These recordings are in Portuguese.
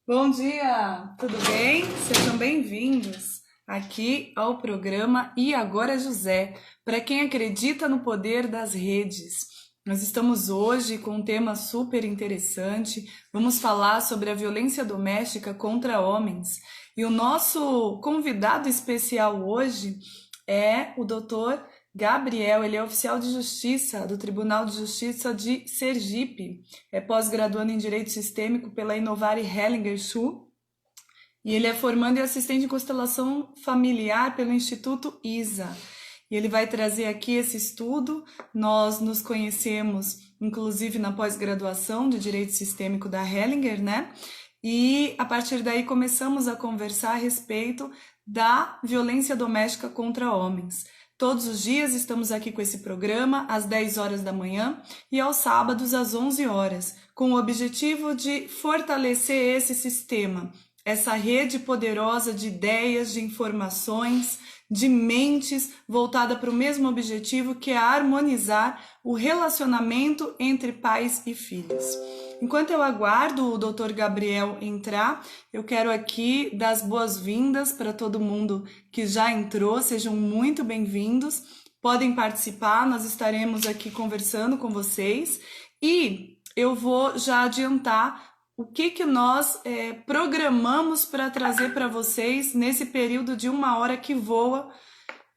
Bom dia, tudo bem? Sejam bem-vindos aqui ao programa E Agora José, para quem acredita no poder das redes. Nós estamos hoje com um tema super interessante. Vamos falar sobre a violência doméstica contra homens. E o nosso convidado especial hoje é o doutor Gabriel. Ele é oficial de justiça do Tribunal de Justiça de Sergipe. É pós-graduando em Direito Sistêmico pela Inovare Hellinger Schule. E ele é formando e assistente em constelação familiar pelo Instituto ISA. E ele vai trazer aqui esse estudo. Nós nos conhecemos, inclusive, na pós-graduação de Direito Sistêmico da Hellinger, né? E a partir daí começamos a conversar a respeito da violência doméstica contra homens. Todos os dias estamos aqui com esse programa, às 10 horas da manhã e aos sábados às 11 horas, com o objetivo de fortalecer esse sistema, essa rede poderosa de ideias, de informações, de mentes voltada para o mesmo objetivo, que é harmonizar o relacionamento entre pais e filhos. Enquanto eu aguardo o Dr. Gabriel entrar, eu quero aqui dar as boas-vindas para todo mundo que já entrou. Sejam muito bem-vindos, podem participar, nós estaremos aqui conversando com vocês e eu vou já adiantar o que nós programamos para trazer para vocês nesse período de 1 hora que voa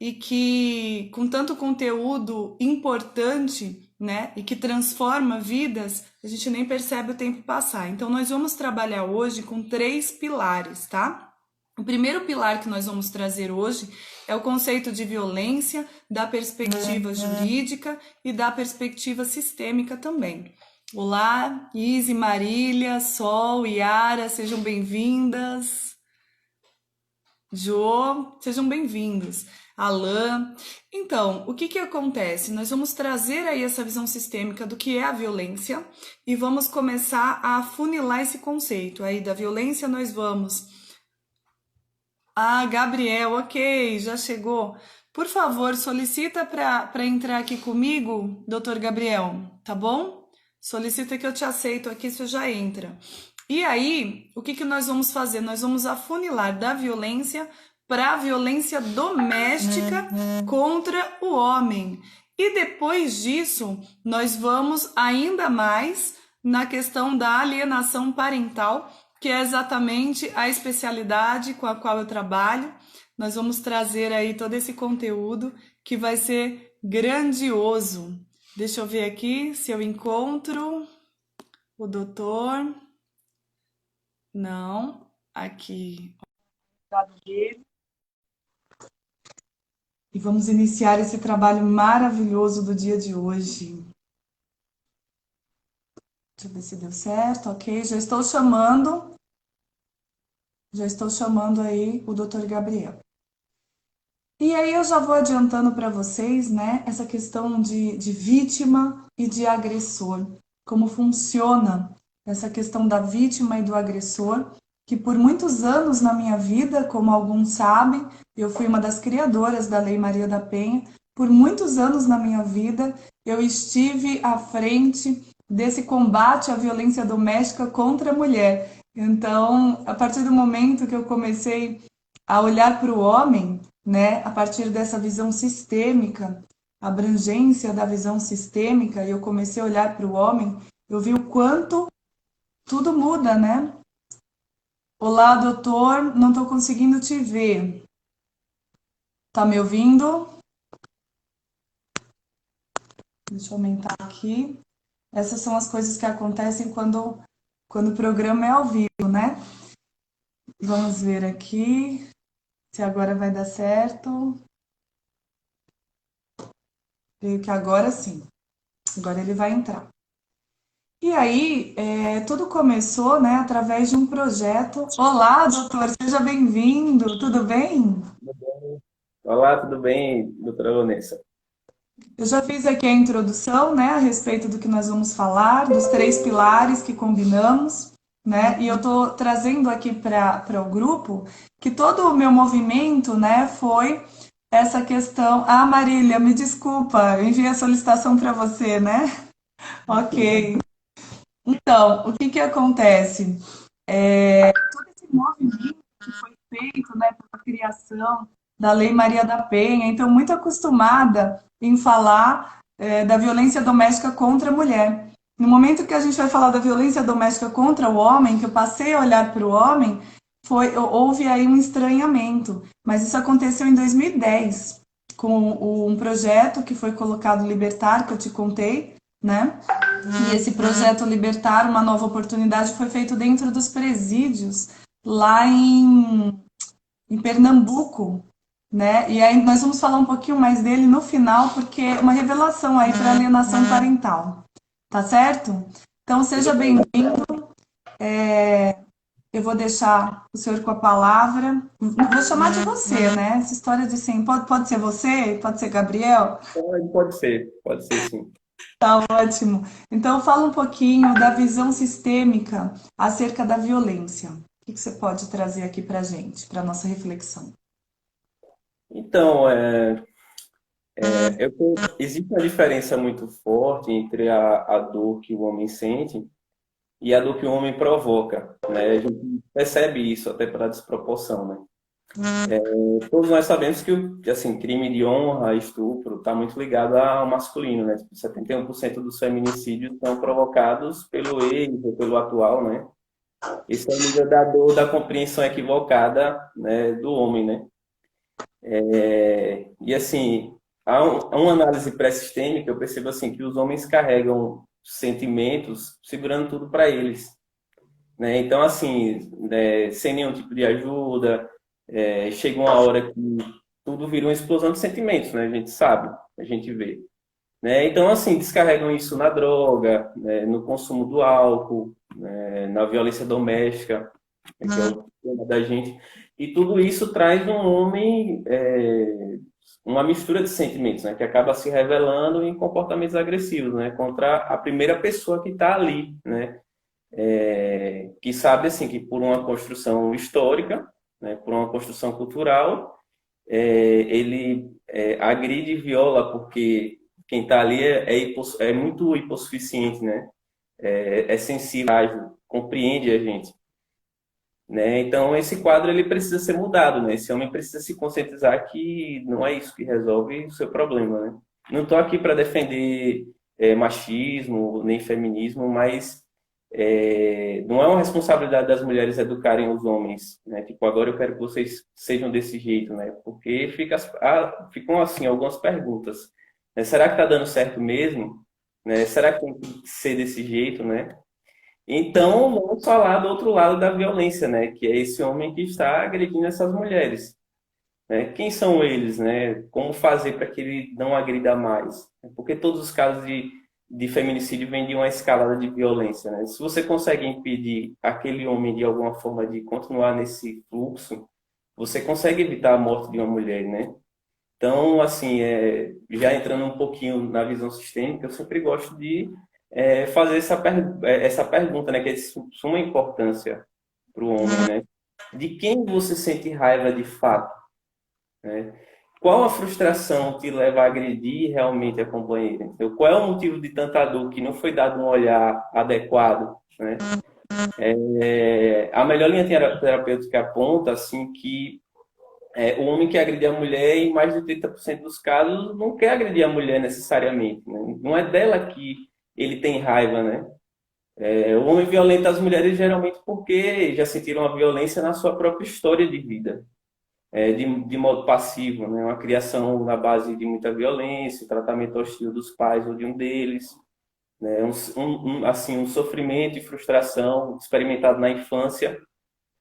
e que, com tanto conteúdo importante, né, e que transforma vidas, a gente nem percebe o tempo passar. Então, nós vamos trabalhar hoje com 3 pilares, tá? O primeiro pilar que nós vamos trazer hoje é o conceito de violência, da perspectiva jurídica e da perspectiva sistêmica também. Olá, Izzy, Marília, Sol, Yara, sejam bem-vindas. Jo, sejam bem-vindos. Alain. Então, o que acontece? Nós vamos trazer aí essa visão sistêmica do que é a violência e vamos começar a afunilar esse conceito. Aí da violência nós vamos... Ah, Gabriel, ok, já chegou. Por favor, solicita para entrar aqui comigo, doutor Gabriel, tá bom? Solicita que eu te aceito aqui, você já entra. E aí, o que nós vamos fazer? Nós vamos afunilar da violência para a violência doméstica contra o homem. E depois disso, nós vamos ainda mais na questão da alienação parental, que é exatamente a especialidade com a qual eu trabalho. Nós vamos trazer aí todo esse conteúdo que vai ser grandioso. Deixa eu ver aqui se eu encontro o doutor. Não, aqui. E vamos iniciar esse trabalho maravilhoso do dia de hoje. Deixa eu ver se deu certo, ok? Já estou chamando aí o Dr. Gabriel. E aí eu já vou adiantando para vocês, né, essa questão de vítima e de agressor. Como funciona essa questão da vítima e do agressor, que por muitos anos na minha vida, como alguns sabem, eu fui uma das criadoras da Lei Maria da Penha. Por muitos anos na minha vida, eu estive à frente desse combate à violência doméstica contra a mulher. Então, a partir do momento que eu comecei a olhar para o homem, né, a partir dessa visão sistêmica, abrangência da visão sistêmica, e eu comecei a olhar para o homem, eu vi o quanto tudo muda, né? Olá, doutor, não estou conseguindo te ver. Tá me ouvindo? Deixa eu aumentar aqui. Essas são as coisas que acontecem quando o programa é ao vivo, né? Vamos ver aqui se agora vai dar certo. Veio que agora sim. Agora ele vai entrar. E aí, tudo começou, né, através de um projeto. Olá, doutor, seja bem-vindo, tudo bem? Olá, tudo bem, doutora Vanessa? Eu já fiz aqui a introdução, né, a respeito do que nós vamos falar, dos 3 pilares que combinamos, né, e eu estou trazendo aqui para o grupo que todo o meu movimento, né, foi essa questão. Ah, Marília, me desculpa, eu enviei a solicitação para você, né? Ok. Então, o que acontece? legislação da Lei Maria da Penha, então muito acostumada em falar da violência doméstica contra a mulher. No momento que a gente vai falar da violência doméstica contra o homem, que eu passei a olhar para o homem, houve aí um estranhamento, mas isso aconteceu em 2010, com um projeto que foi colocado Libertar, que eu te contei, né? E esse projeto Libertar, uma nova oportunidade, foi feito dentro dos presídios, lá em Pernambuco, né? E aí nós vamos falar um pouquinho mais dele no final, porque é uma revelação aí para alienação parental, tá certo? Então seja Tudo bem. bem-vindo. Eu vou deixar o senhor com a palavra. Vou chamar de você, né? Essa história de sim, pode ser você, pode ser Gabriel. Pode ser sim. Tá ótimo. Então, fala um pouquinho da visão sistêmica acerca da violência. O que você pode trazer aqui para a gente, para nossa reflexão? Então, existe uma diferença muito forte entre a dor que o homem sente e a dor que o homem provoca, né? A gente percebe isso até pela desproporção, né? Todos nós sabemos que assim, crime de honra, estupro, está muito ligado ao masculino, né? Tipo, 71% dos feminicídios são provocados pelo ex ou pelo atual, né? Esse é o nível da dor, da compreensão equivocada, né, do homem, né? E assim, uma análise pré-sistêmica, eu percebo assim que os homens carregam sentimentos segurando tudo para eles, né? Então, assim, sem nenhum tipo de ajuda, chega uma hora que tudo vira uma explosão de sentimentos, né? A gente sabe, a gente vê, né? Então, assim, descarregam isso na droga, né? No consumo do álcool, né? Na violência doméstica, né? Que é o tema da gente. E tudo isso traz um homem, uma mistura de sentimentos, né? Que acaba se revelando em comportamentos agressivos, né? Contra a primeira pessoa que está ali, né? Que sabe, assim, que por uma construção histórica, né? Por uma construção cultural, ele agride e viola porque quem está ali é muito hipossuficiente, né? É sensível, ágil, compreende a gente, né? Então esse quadro ele precisa ser mudado, né? Esse homem precisa se conscientizar que não é isso que resolve o seu problema, né? Não estou aqui para defender machismo nem feminismo, mas não é uma responsabilidade das mulheres educarem os homens, né? Tipo, agora eu quero que vocês sejam desse jeito, né? Porque ficam assim algumas perguntas, né? Será que está dando certo mesmo? Né? Será que tem que ser desse jeito, né? Então, vamos falar do outro lado da violência, né? Que é esse homem que está agredindo essas mulheres, né? Quem são eles, né? Como fazer para que ele não agrida mais? Porque todos os casos de feminicídio vêm de uma escalada de violência, né? Se você consegue impedir aquele homem de alguma forma de continuar nesse fluxo, você consegue evitar a morte de uma mulher, né? Então, assim, já entrando um pouquinho na visão sistêmica, eu sempre gosto de fazer essa pergunta, né? Que é de suma importância para o homem, né? De quem você sente raiva de fato? Né? Qual a frustração te leva a agredir realmente a companheira? Então, qual é o motivo de tanta dor que não foi dado um olhar adequado? Né? A melhor linha terapêutica aponta assim, que o homem que agride a mulher, em mais de 30% dos casos, não quer agredir a mulher necessariamente. Né? Não é dela que ele tem raiva. Né? O homem violenta as mulheres geralmente porque já sentiram a violência na sua própria história de vida. De modo passivo, né? Uma criação na base de muita violência, tratamento hostil dos pais ou de um deles, né? Assim, um sofrimento e frustração experimentado na infância,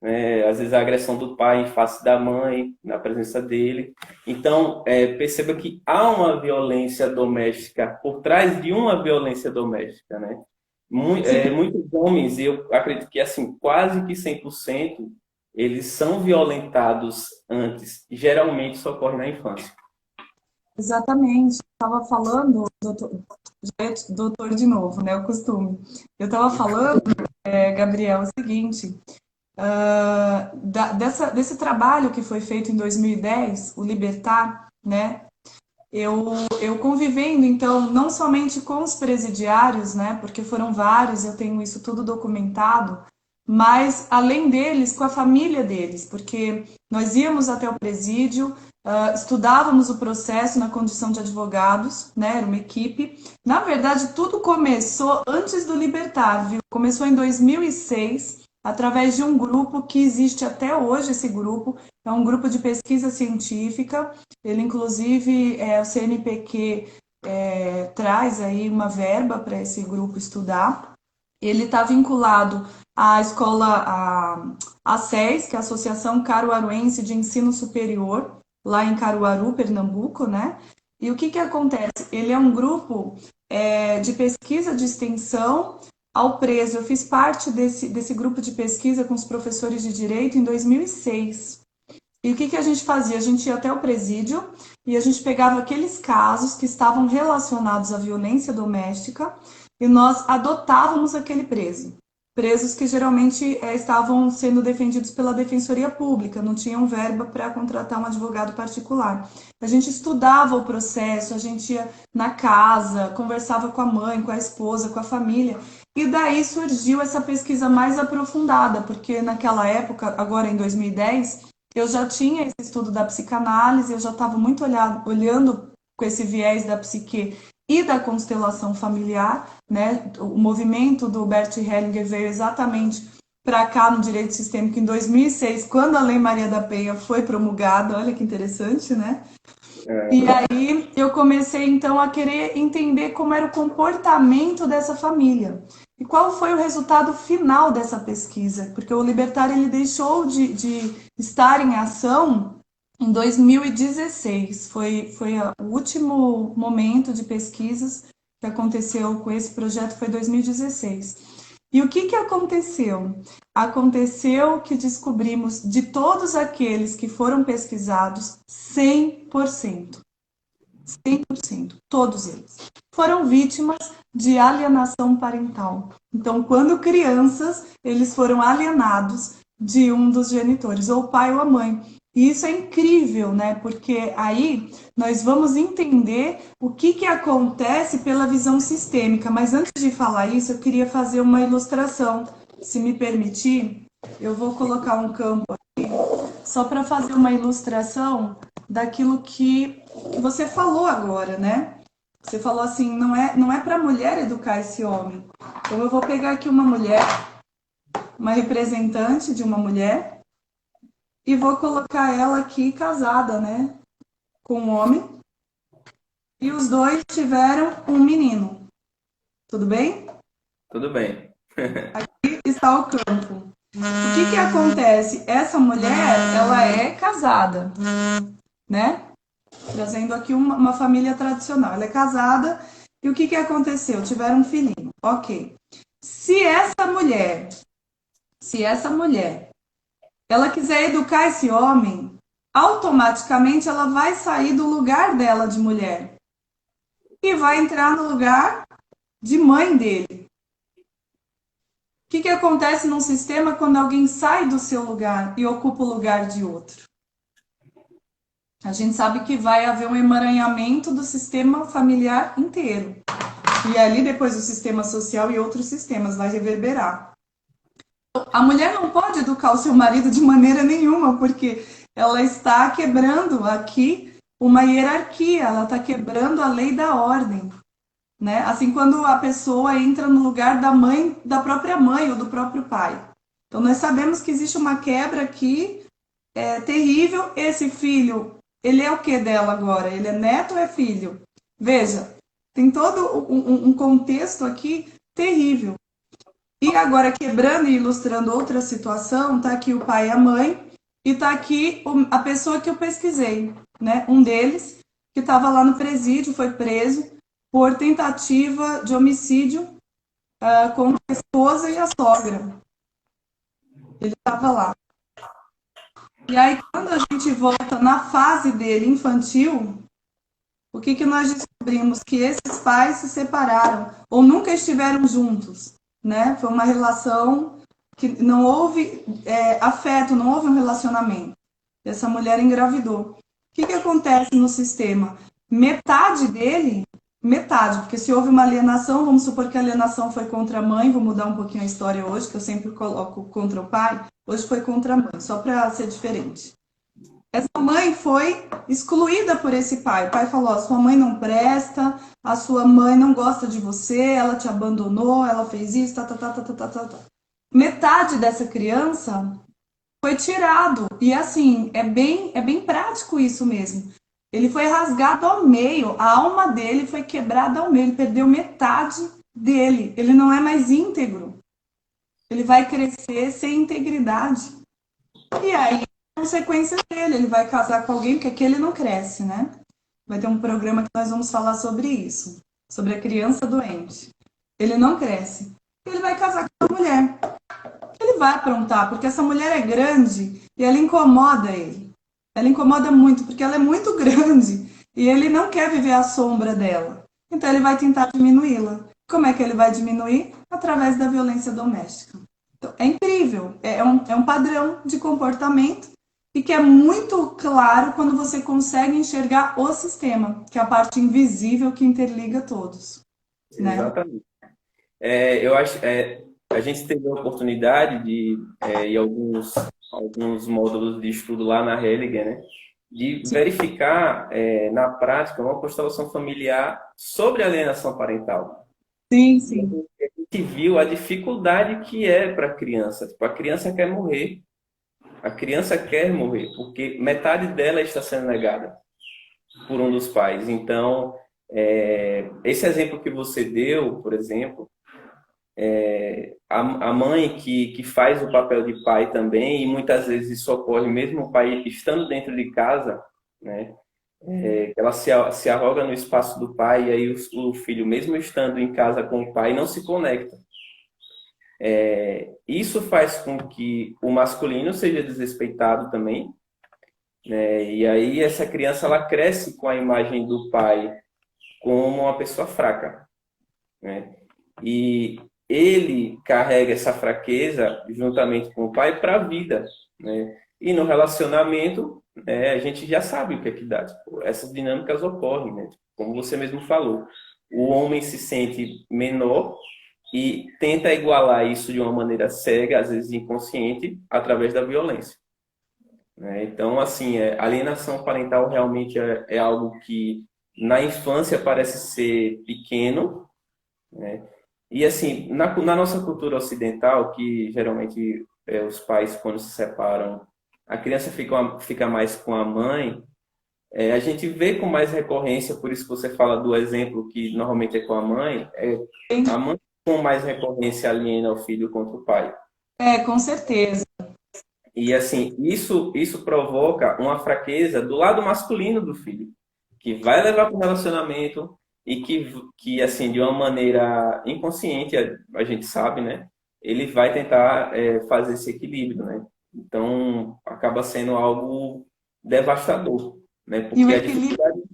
né? Às vezes a agressão do pai em face da mãe, na presença dele. Então, perceba que há uma violência doméstica por trás de uma violência doméstica, né? Muitos homens, eu acredito que assim, quase que 100%, eles são violentados antes. Geralmente isso ocorre na infância. Exatamente. Estava falando, já é doutor de novo, né? O costume. Eu estava falando, Gabriel, o seguinte, desse trabalho que foi feito em 2010, o Libertar, né? Eu convivendo, então, não somente com os presidiários, né? Porque foram vários, eu tenho isso tudo documentado, mas além deles, com a família deles, porque nós íamos até o presídio, estudávamos o processo na condição de advogados, né? Era uma equipe. Na verdade, tudo começou antes do Libertar, viu? Começou em 2006, através de um grupo que existe até hoje, esse grupo. É um grupo de pesquisa científica. Ele, inclusive, o CNPq traz aí uma verba para esse grupo estudar. Ele está vinculado à escola, a SES, que é a Associação Caruaruense de Ensino Superior, lá em Caruaru, Pernambuco, né? E o que que acontece? Ele é um grupo de pesquisa de extensão ao preso. Eu fiz parte desse grupo de pesquisa com os professores de direito em 2006. E o que que a gente fazia? A gente ia até o presídio e a gente pegava aqueles casos que estavam relacionados à violência doméstica e nós adotávamos aquele preso. Presos que geralmente estavam sendo defendidos pela Defensoria Pública, não tinham verba para contratar um advogado particular. A gente estudava o processo, a gente ia na casa, conversava com a mãe, com a esposa, com a família, e daí surgiu essa pesquisa mais aprofundada, porque naquela época, agora em 2010, eu já tinha esse estudo da psicanálise, eu já estava muito olhando com esse viés da psique e da constelação familiar, né? O movimento do Bert Hellinger veio exatamente para cá no direito sistêmico em 2006, quando a Lei Maria da Penha foi promulgada. Olha que interessante, né? E aí eu comecei então a querer entender como era o comportamento dessa família. E qual foi o resultado final dessa pesquisa? Porque o Libertar ele deixou de estar em ação em 2016. Foi o último momento de pesquisas que aconteceu com esse projeto, foi 2016. E o que que aconteceu? Aconteceu que descobrimos de todos aqueles que foram pesquisados, 100%, todos eles, foram vítimas de alienação parental. Então, quando crianças, eles foram alienados de um dos genitores, ou o pai ou a mãe. E isso é incrível, né? Porque aí nós vamos entender o que que acontece pela visão sistêmica. Mas antes de falar isso, eu queria fazer uma ilustração. Se me permitir, eu vou colocar um campo aqui só para fazer uma ilustração daquilo que você falou agora, né? Você falou assim, não é para a mulher educar esse homem. Então eu vou pegar aqui uma mulher, uma representante de uma mulher, e vou colocar ela aqui casada, né? Com um homem. E os dois tiveram um menino. Tudo bem? Tudo bem. Aqui está o campo. O que que acontece? Essa mulher, ela é casada, né? Trazendo aqui uma família tradicional. Ela é casada e o que que aconteceu? Tiveram um filhinho. Ok. Se essa mulher, ela quiser educar esse homem, automaticamente ela vai sair do lugar dela de mulher e vai entrar no lugar de mãe dele. O que que acontece num sistema quando alguém sai do seu lugar e ocupa o lugar de outro? A gente sabe que vai haver um emaranhamento do sistema familiar inteiro. E ali depois o sistema social e outros sistemas vai reverberar. A mulher não pode educar o seu marido de maneira nenhuma, porque ela está quebrando aqui uma hierarquia, ela está quebrando a lei da ordem, né? Assim, quando a pessoa entra no lugar da mãe, da própria mãe ou do próprio pai. Então, nós sabemos que existe uma quebra aqui terrível. Esse filho, ele é o que dela agora? Ele é neto ou é filho? Veja, tem todo um contexto aqui terrível. E agora, quebrando e ilustrando outra situação, tá aqui o pai e a mãe, e tá aqui a pessoa que eu pesquisei, né? Um deles, que estava lá no presídio, foi preso por tentativa de homicídio contra a esposa e a sogra. Ele estava lá. E aí, quando a gente volta na fase dele infantil, o que que nós descobrimos? Que esses pais se separaram, ou nunca estiveram juntos, né? Foi uma relação que não houve afeto, não houve um relacionamento. Essa mulher engravidou. O que que acontece no sistema? Metade metade, porque se houve uma alienação, vamos supor que a alienação foi contra a mãe, vou mudar um pouquinho a história hoje, que eu sempre coloco contra o pai, hoje foi contra a mãe, só para ser diferente. Essa mãe foi excluída por esse pai. O pai falou: a sua mãe não presta, a sua mãe não gosta de você, ela te abandonou, ela fez isso, tá, tá, tá, tá, tá, tá, tá. Metade dessa criança foi tirado. E assim, é bem prático isso mesmo. Ele foi rasgado ao meio, a alma dele foi quebrada ao meio, ele perdeu metade dele. Ele não é mais íntegro. Ele vai crescer sem integridade. E aí, a consequência dele, ele vai casar com alguém, porque aqui ele não cresce, né? Vai ter um programa que nós vamos falar sobre isso, sobre a criança doente. Ele não cresce. Ele vai casar com uma mulher. Ele vai aprontar, porque essa mulher é grande e ela incomoda ele. Ela incomoda muito, porque ela é muito grande e ele não quer viver à sombra dela. Então ele vai tentar diminuí-la. Como é que ele vai diminuir? Através da violência doméstica. Então, é incrível, é um padrão de comportamento e que é muito claro quando você consegue enxergar o sistema, que é a parte invisível que interliga todos, né? Exatamente. Eu acho, a gente teve a oportunidade de, em alguns módulos de estudo lá na Hellinger, né, de verificar na prática uma constelação familiar sobre alienação parental. Sim, sim. A gente viu a dificuldade que é para a criança. Tipo, a criança quer morrer. A criança quer morrer, porque metade dela está sendo negada por um dos pais. Então, esse exemplo que você deu, por exemplo, a mãe que faz o papel de pai também, e muitas vezes isso ocorre mesmo o pai estando dentro de casa, né? Ela se arroga no espaço do pai, e aí o filho, mesmo estando em casa com o pai, não se conecta. Isso faz com que o masculino seja desrespeitado também, né? E aí essa criança ela cresce com a imagem do pai como uma pessoa fraca, né? E ele carrega essa fraqueza juntamente com o pai para a vida, né? E no relacionamento, a gente já sabe o que é que dá. Tipo, essas dinâmicas ocorrem, né? Como você mesmo falou, o homem se sente menor e tenta igualar isso de uma maneira cega, às vezes inconsciente, através da violência, né? Então, assim, a alienação parental realmente é algo que na infância parece ser pequeno, né? E assim, na nossa cultura ocidental, que geralmente os pais, quando se separam, a criança fica mais com a mãe, a gente vê com mais recorrência, por isso que você fala do exemplo que normalmente é com a mãe, a mãe com mais recorrência aliena o filho contra o pai. Com certeza. E assim, isso provoca uma fraqueza do lado masculino do filho, que vai levar para o relacionamento e que assim, de uma maneira inconsciente, a gente sabe, né? Ele vai tentar fazer esse equilíbrio, né? Então, acaba sendo algo devastador, né? E o Porque equilíbrio.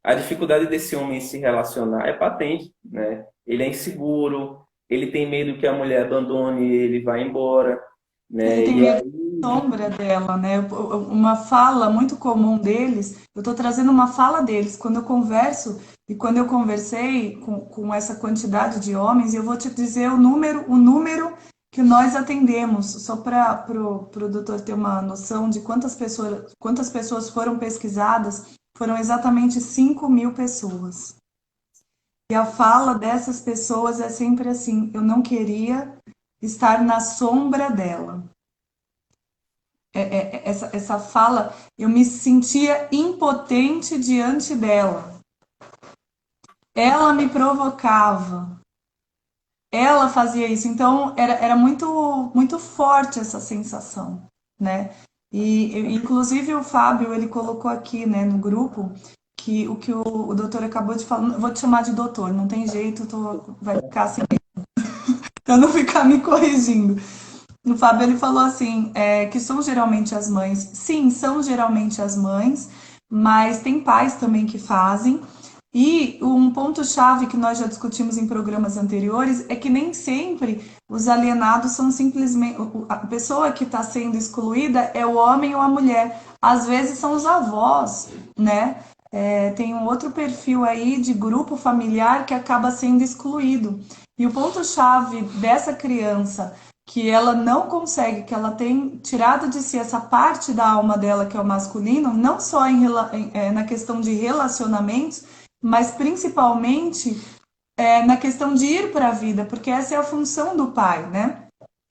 a dificuldade desse homem se relacionar é patente, né? Ele é inseguro, ele tem medo que a mulher abandone ele e vá embora, Ele né? tem E medo aí, da sombra dela, né? Uma fala muito comum deles, eu estou trazendo uma fala deles. Quando eu converso e quando eu conversei com essa quantidade de homens, eu vou te dizer o número que nós atendemos, só para o doutor ter uma noção de quantas pessoas foram pesquisadas, foram exatamente 5.000 pessoas. E a fala dessas pessoas é sempre assim: eu não queria estar na sombra dela. Essa fala, eu me sentia impotente diante dela. Ela me provocava. Ela fazia isso. Então, era muito, muito forte essa sensação, né? Inclusive, o Fábio, ele colocou aqui, né, no grupo, que o que o doutor acabou de falar, vou te chamar de doutor, não tem jeito, vai ficar assim, pra não ficar me corrigindo. O Fábio ele falou assim, que são geralmente as mães. Sim, são geralmente as mães, mas tem pais também que fazem. E um ponto-chave que nós já discutimos em programas anteriores é que nem sempre os alienados são simplesmente. A pessoa que está sendo excluída é o homem ou a mulher. Às vezes são os avós, né? tem um outro perfil aí de grupo familiar que acaba sendo excluído. E o ponto-chave dessa criança, que ela não consegue, que ela tem tirado de si essa parte da alma dela, que é o masculino, não só na questão de relacionamentos, mas principalmente na questão de ir para a vida, porque essa é a função do pai, né?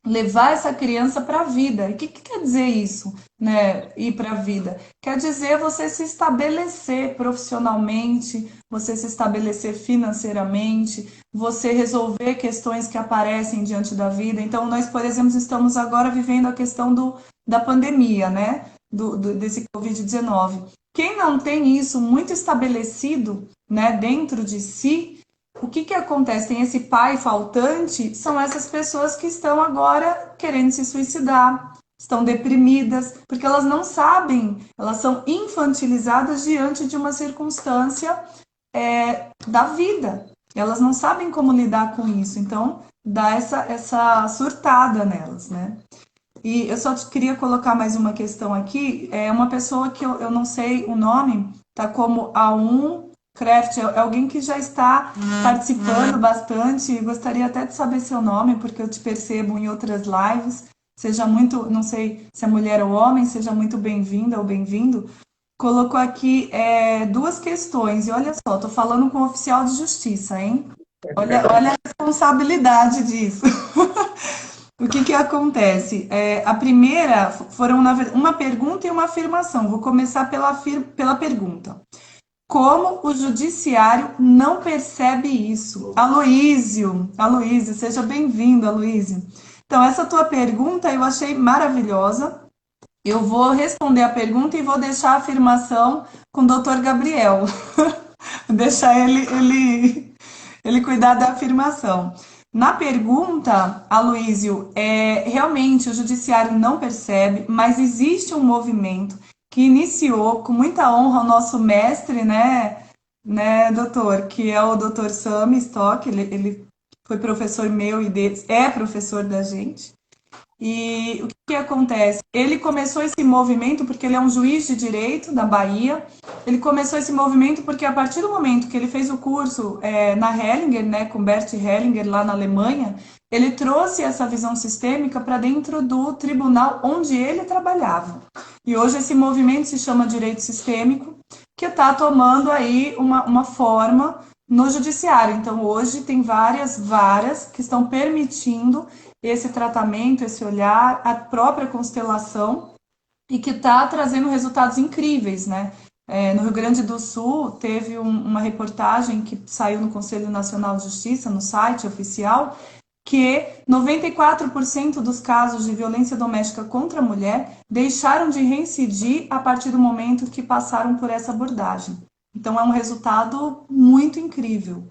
Levar essa criança para a vida. E o que quer dizer isso, né? Ir para a vida? Quer dizer você se estabelecer profissionalmente, você se estabelecer financeiramente, você resolver questões que aparecem diante da vida. Então, nós, por exemplo, estamos agora vivendo a questão da pandemia, né? Desse Covid-19. Quem não tem isso muito estabelecido, né, dentro de si, o que acontece? Tem esse pai faltante, são essas pessoas que estão agora querendo se suicidar, estão deprimidas, porque elas não sabem, elas são infantilizadas diante de uma circunstância da vida. Elas não sabem como lidar com isso, então dá essa surtada nelas, né? E eu só queria colocar mais uma questão aqui. É uma pessoa que eu não sei o nome, tá como A1 Craft, é alguém que já está participando bastante. Gostaria até de saber seu nome, porque eu te percebo em outras lives. Seja muito, não sei se é mulher ou homem, seja muito bem-vinda ou bem-vindo. Colocou aqui duas questões, e olha só, tô falando com o oficial de justiça, hein? Olha a responsabilidade disso. O que acontece? A primeira foram uma pergunta e uma afirmação. Vou começar pela pergunta. Como o judiciário não percebe isso? Aloísio, seja bem-vindo, Aloísio. Então, essa tua pergunta eu achei maravilhosa. Eu vou responder a pergunta e vou deixar a afirmação com o doutor Gabriel. Deixar ele cuidar da afirmação. Na pergunta, Aloísio, realmente o judiciário não percebe, mas existe um movimento que iniciou com muita honra o nosso mestre, né, doutor, que é o doutor Sami Stock, ele foi professor meu e deles, é professor da gente. E o que acontece? Ele começou esse movimento porque ele é um juiz de direito da Bahia. Ele começou esse movimento porque a partir do momento que ele fez o curso na Hellinger, né, com Bert Hellinger lá na Alemanha, ele trouxe essa visão sistêmica para dentro do tribunal onde ele trabalhava. E hoje esse movimento se chama direito sistêmico, que está tomando aí uma forma no judiciário. Então hoje tem várias varas que estão permitindo esse tratamento, esse olhar, a própria constelação, e que está trazendo resultados incríveis, né? No Rio Grande do Sul, teve uma reportagem que saiu no Conselho Nacional de Justiça, no site oficial, que 94% dos casos de violência doméstica contra a mulher deixaram de reincidir a partir do momento que passaram por essa abordagem. Então, é um resultado muito incrível.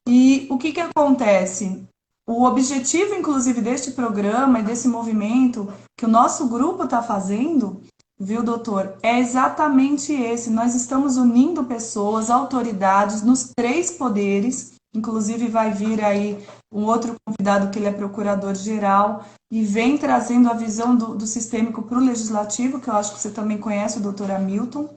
E o que acontece? O objetivo, inclusive, deste programa e desse movimento que o nosso grupo está fazendo, viu, doutor, é exatamente esse. Nós estamos unindo pessoas, autoridades, nos três poderes. Inclusive, vai vir aí um outro convidado que ele é procurador-geral e vem trazendo a visão do sistêmico para o legislativo, que eu acho que você também conhece, o doutor Hamilton.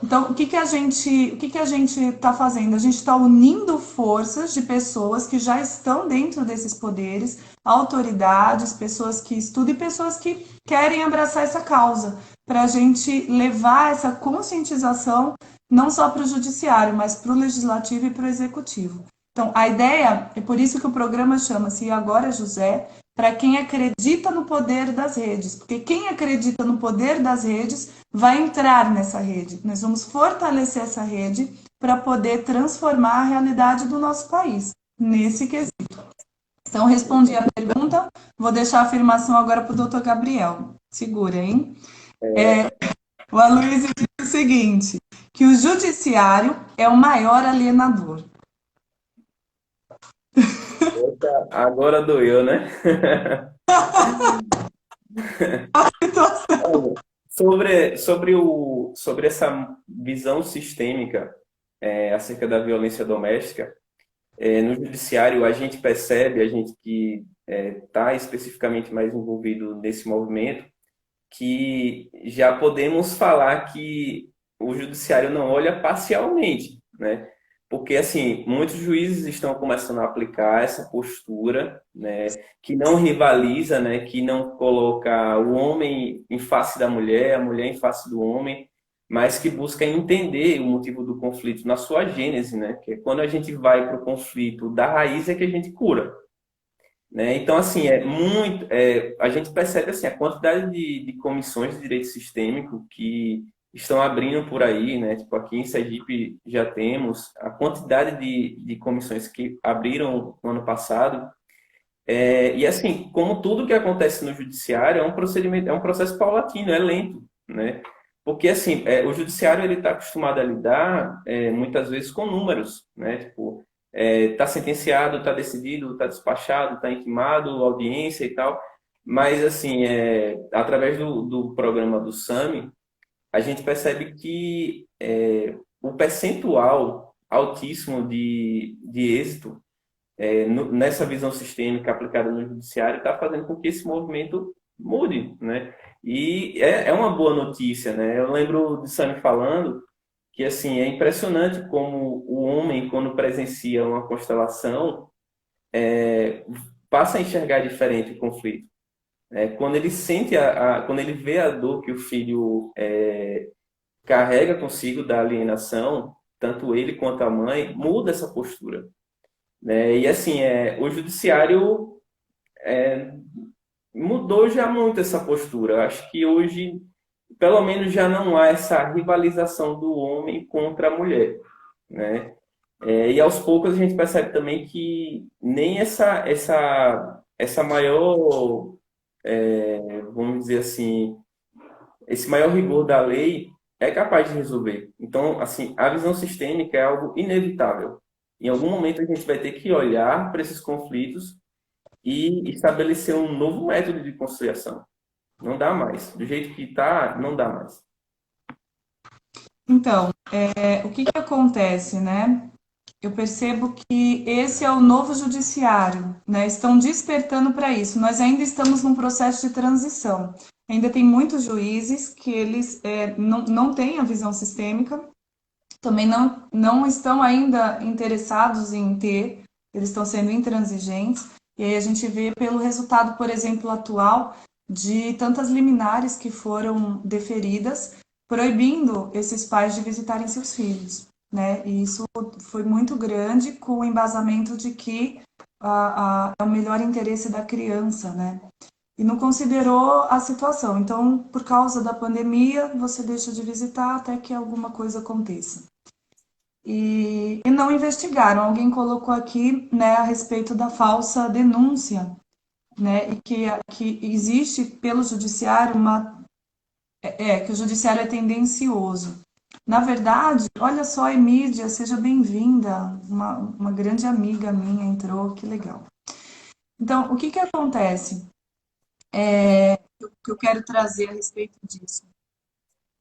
Então, o que a gente está fazendo? A gente está unindo forças de pessoas que já estão dentro desses poderes, autoridades, pessoas que estudam e pessoas que querem abraçar essa causa, para a gente levar essa conscientização não só para o judiciário, mas para o legislativo e para o executivo. Então, a ideia, é por isso que o programa chama-se E Agora José, para quem acredita no poder das redes, porque quem acredita no poder das redes vai entrar nessa rede. Nós vamos fortalecer essa rede para poder transformar a realidade do nosso país, nesse quesito. Então, respondi a pergunta, vou deixar a afirmação agora para o doutor Gabriel. Segura, hein? O Aloysio diz o seguinte, que o judiciário é o maior alienador. Eita, agora doeu, né? Sobre essa visão sistêmica acerca da violência doméstica, no judiciário a gente percebe, a gente que está especificamente mais envolvido nesse movimento, que já podemos falar que o judiciário não olha parcialmente, né? Porque, assim, muitos juízes estão começando a aplicar essa postura, né, que não rivaliza, né, que não coloca o homem em face da mulher, a mulher em face do homem, mas que busca entender o motivo do conflito na sua gênese, né? Que é quando a gente vai para o conflito da raiz é que a gente cura, né? Então, assim, a gente percebe assim, a quantidade de comissões de direito sistêmico que estão abrindo por aí, né? Tipo, aqui em Sergipe já temos a quantidade de comissões que abriram no ano passado. E assim, como tudo que acontece no judiciário, é um procedimento, é um processo paulatino, é lento, né? Porque assim, o judiciário ele está acostumado a lidar muitas vezes com números, né? Tipo, está sentenciado, está decidido, está despachado, está intimado, audiência e tal. Mas assim, através do programa do SAMI, a gente percebe que o percentual altíssimo de êxito nessa visão sistêmica aplicada no judiciário está fazendo com que esse movimento mude, né? E é uma boa notícia, né? Eu lembro de Sami falando que assim é impressionante como o homem, quando presencia uma constelação, passa a enxergar diferente o conflito. Quando ele sente quando ele vê a dor que o filho carrega consigo da alienação, tanto ele quanto a mãe, muda essa postura, né? E assim, o judiciário mudou já muito essa postura. Eu acho que hoje, pelo menos, já não há essa rivalização do homem contra a mulher, né? E aos poucos a gente percebe também que nem essa maior, vamos dizer assim, esse maior rigor da lei é capaz de resolver. Então, assim, a visão sistêmica é algo inevitável. Em algum momento a gente vai ter que olhar para esses conflitos e estabelecer um novo método de conciliação. Não dá mais. Do jeito que está, não dá mais. Então, o que que acontece, né? Eu percebo que esse é o novo judiciário, né? Estão despertando para isso. Nós ainda estamos num processo de transição. Ainda tem muitos juízes que eles não têm a visão sistêmica, também não estão ainda interessados em ter, eles estão sendo intransigentes. E aí a gente vê pelo resultado, por exemplo, atual, de tantas liminares que foram deferidas, proibindo esses pais de visitarem seus filhos, né? E isso foi muito grande, com o embasamento de que é o melhor interesse da criança, né? E não considerou a situação. Então, por causa da pandemia, você deixa de visitar até que alguma coisa aconteça. E não investigaram. Alguém colocou aqui, né, a respeito da falsa denúncia, né, e que existe pelo judiciário que o judiciário é tendencioso. Na verdade, olha só, Emídia, seja bem-vinda. Uma grande amiga minha entrou, que legal. Então, o que que acontece? O que eu quero trazer a respeito disso?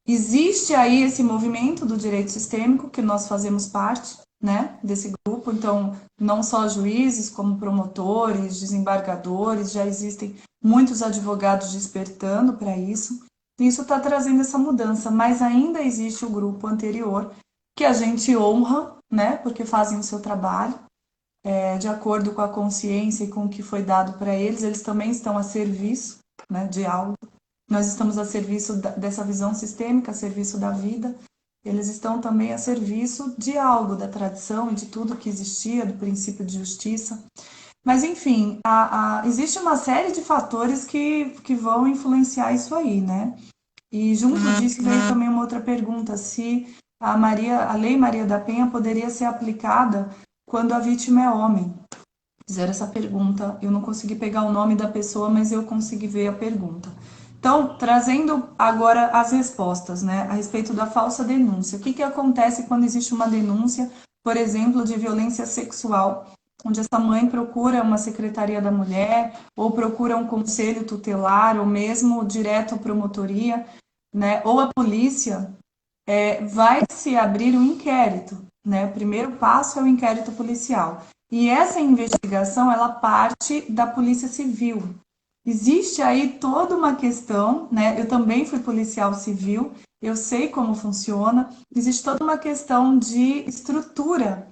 Existe aí esse movimento do direito sistêmico, que nós fazemos parte, né, desse grupo. Então, não só juízes, como promotores, desembargadores, já existem muitos advogados despertando para isso. Isso está trazendo essa mudança, mas ainda existe o grupo anterior, que a gente honra, né, porque fazem o seu trabalho, de acordo com a consciência e com o que foi dado para eles também estão a serviço, né, de algo. Nós estamos a serviço dessa visão sistêmica, a serviço da vida. Eles estão também a serviço de algo, da tradição e de tudo que existia, do princípio de justiça. Mas, enfim, existe uma série de fatores que vão influenciar isso aí, né? E junto disso veio também uma outra pergunta, se a Lei Maria da Penha poderia ser aplicada quando a vítima é homem. Fizeram essa pergunta, eu não consegui pegar o nome da pessoa, mas eu consegui ver a pergunta. Então, trazendo agora as respostas, né, a respeito da falsa denúncia. O que que acontece quando existe uma denúncia, por exemplo, de violência sexual, onde essa mãe procura uma secretaria da mulher, ou procura um conselho tutelar, ou mesmo direto à promotoria, né, ou a polícia, vai se abrir um inquérito, né? O primeiro passo é o inquérito policial. E essa investigação, ela parte da Polícia Civil. Existe aí toda uma questão, né? Eu também fui policial civil, eu sei como funciona. Existe toda uma questão de estrutura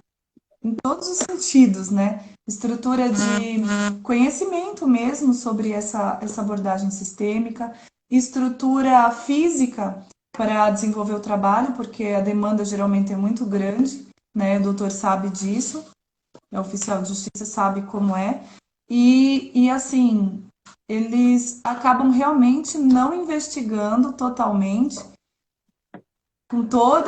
em todos os sentidos, né? Estrutura de conhecimento mesmo sobre essa abordagem sistêmica, estrutura física para desenvolver o trabalho, porque a demanda geralmente é muito grande, né? O doutor sabe disso, é oficial de justiça, sabe como é. E assim, eles acabam realmente não investigando totalmente com todo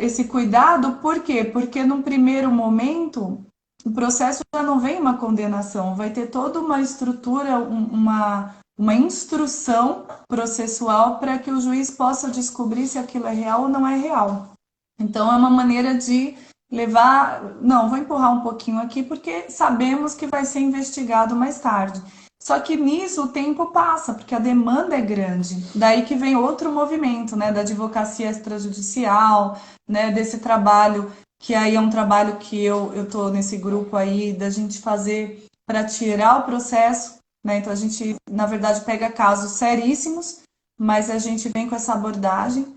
esse cuidado, por quê? Porque num primeiro momento o processo já não vem uma condenação, vai ter toda uma estrutura, uma instrução processual para que o juiz possa descobrir se aquilo é real ou não é real. Então é uma maneira de levar. Não, vou empurrar um pouquinho aqui porque sabemos que vai ser investigado mais tarde. Só que nisso o tempo passa, porque a demanda é grande. Daí que vem outro movimento, né, da advocacia extrajudicial, né, desse trabalho, que aí é um trabalho que eu tô nesse grupo aí, da gente fazer para tirar o processo, né? Então a gente, na verdade, pega casos seríssimos, mas a gente vem com essa abordagem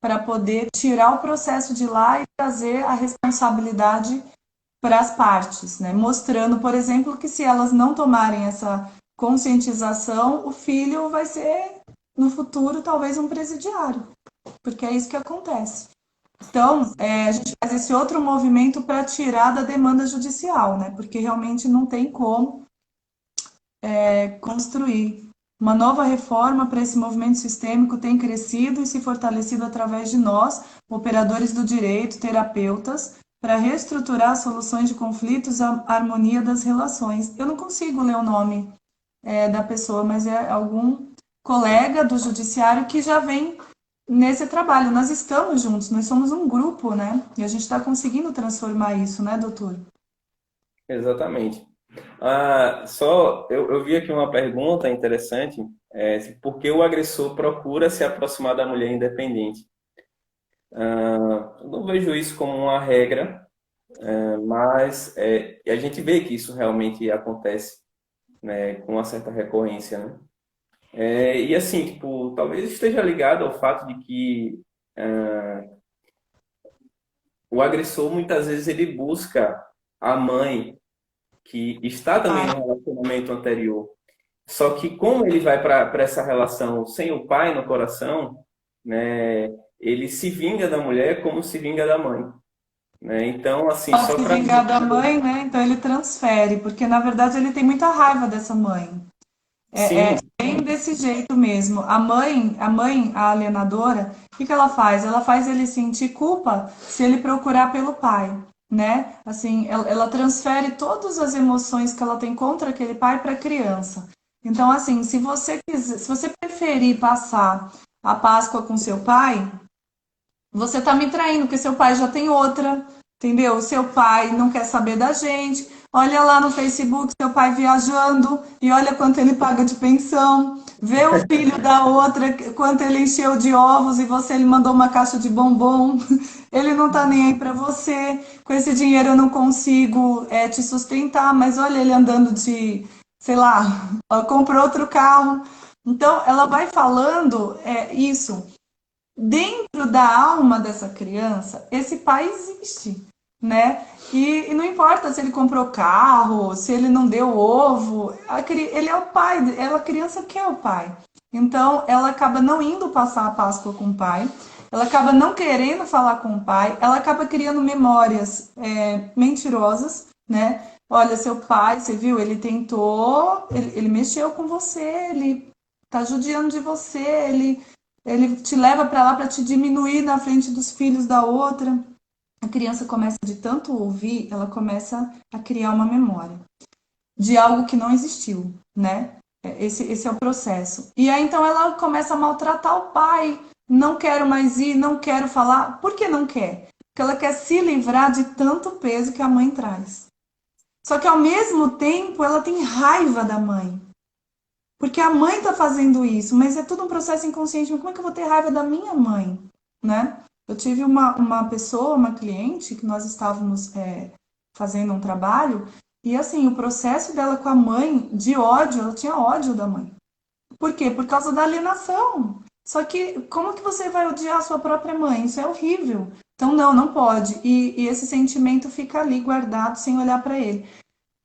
para poder tirar o processo de lá e trazer a responsabilidade para as partes, né? Mostrando, por exemplo, que se elas não tomarem essa conscientização, o filho vai ser, no futuro, talvez um presidiário, porque é isso que acontece. Então, a gente faz esse outro movimento para tirar da demanda judicial, né? Porque realmente não tem como construir. Uma nova reforma para esse movimento sistêmico tem crescido e se fortalecido através de nós, operadores do direito, terapeutas, para reestruturar soluções de conflitos, a harmonia das relações. Eu não consigo ler o nome da pessoa, mas é algum colega do judiciário que já vem nesse trabalho. Nós estamos juntos, nós somos um grupo, né? E a gente está conseguindo transformar isso, né, doutor? Exatamente. Só eu vi aqui uma pergunta interessante, por que o agressor procura se aproximar da mulher independente? Eu não vejo isso como uma regra, mas a gente vê que isso realmente acontece, né, com uma certa recorrência, né? E assim, tipo, talvez esteja ligado ao fato de que o agressor muitas vezes ele busca a mãe que está também no relacionamento anterior. Só que como ele vai para essa relação sem o pai no coração, né, ele se vinga da mulher como se vinga da mãe, né? Então, assim, Ao só se para vingar da mãe, né? Então ele transfere, porque na verdade ele tem muita raiva dessa mãe. É sim, bem desse jeito mesmo. A alienadora, o que que ela faz? Ela faz ele sentir culpa se ele procurar pelo pai, né? Assim, ela transfere todas as emoções que ela tem contra aquele pai para a criança. Então, assim, se você preferir passar a Páscoa com seu pai, você tá me traindo, porque seu pai já tem outra, entendeu? Seu pai não quer saber da gente. Olha lá no Facebook seu pai viajando e olha quanto ele paga de pensão. Vê o filho da outra, quanto ele encheu de ovos e você ele mandou uma caixa de bombom. Ele não tá nem aí pra você. Com esse dinheiro eu não consigo te sustentar, mas olha ele andando de, sei lá, comprou outro carro. Então ela vai falando isso dentro da alma dessa criança, esse pai existe, né? E não importa se ele comprou carro, se ele não deu ovo, ele é o pai, ela a criança quer o pai. Então, ela acaba não indo passar a Páscoa com o pai, ela acaba não querendo falar com o pai, ela acaba criando memórias mentirosas, né? Olha, seu pai, você viu, ele tentou, ele mexeu com você, ele tá judiando de você, ele te leva para lá para te diminuir na frente dos filhos da outra. A criança começa de tanto ouvir, ela começa a criar uma memória de algo que não existiu, né? Esse é o processo. E aí então ela começa a maltratar o pai. Não quero mais ir, não quero falar. Por que não quer? Porque ela quer se livrar de tanto peso que a mãe traz. Só que ao mesmo tempo ela tem raiva da mãe. Porque a mãe está fazendo isso, mas é tudo um processo inconsciente. Como é que eu vou ter raiva da minha mãe, né? Eu tive uma pessoa, uma cliente, que nós estávamos fazendo um trabalho, e assim, o processo dela com a mãe, de ódio, ela tinha ódio da mãe. Por quê? Por causa da alienação. Só que como que você vai odiar a sua própria mãe? Isso é horrível. Então, não, não pode. E esse sentimento fica ali guardado sem olhar para ele.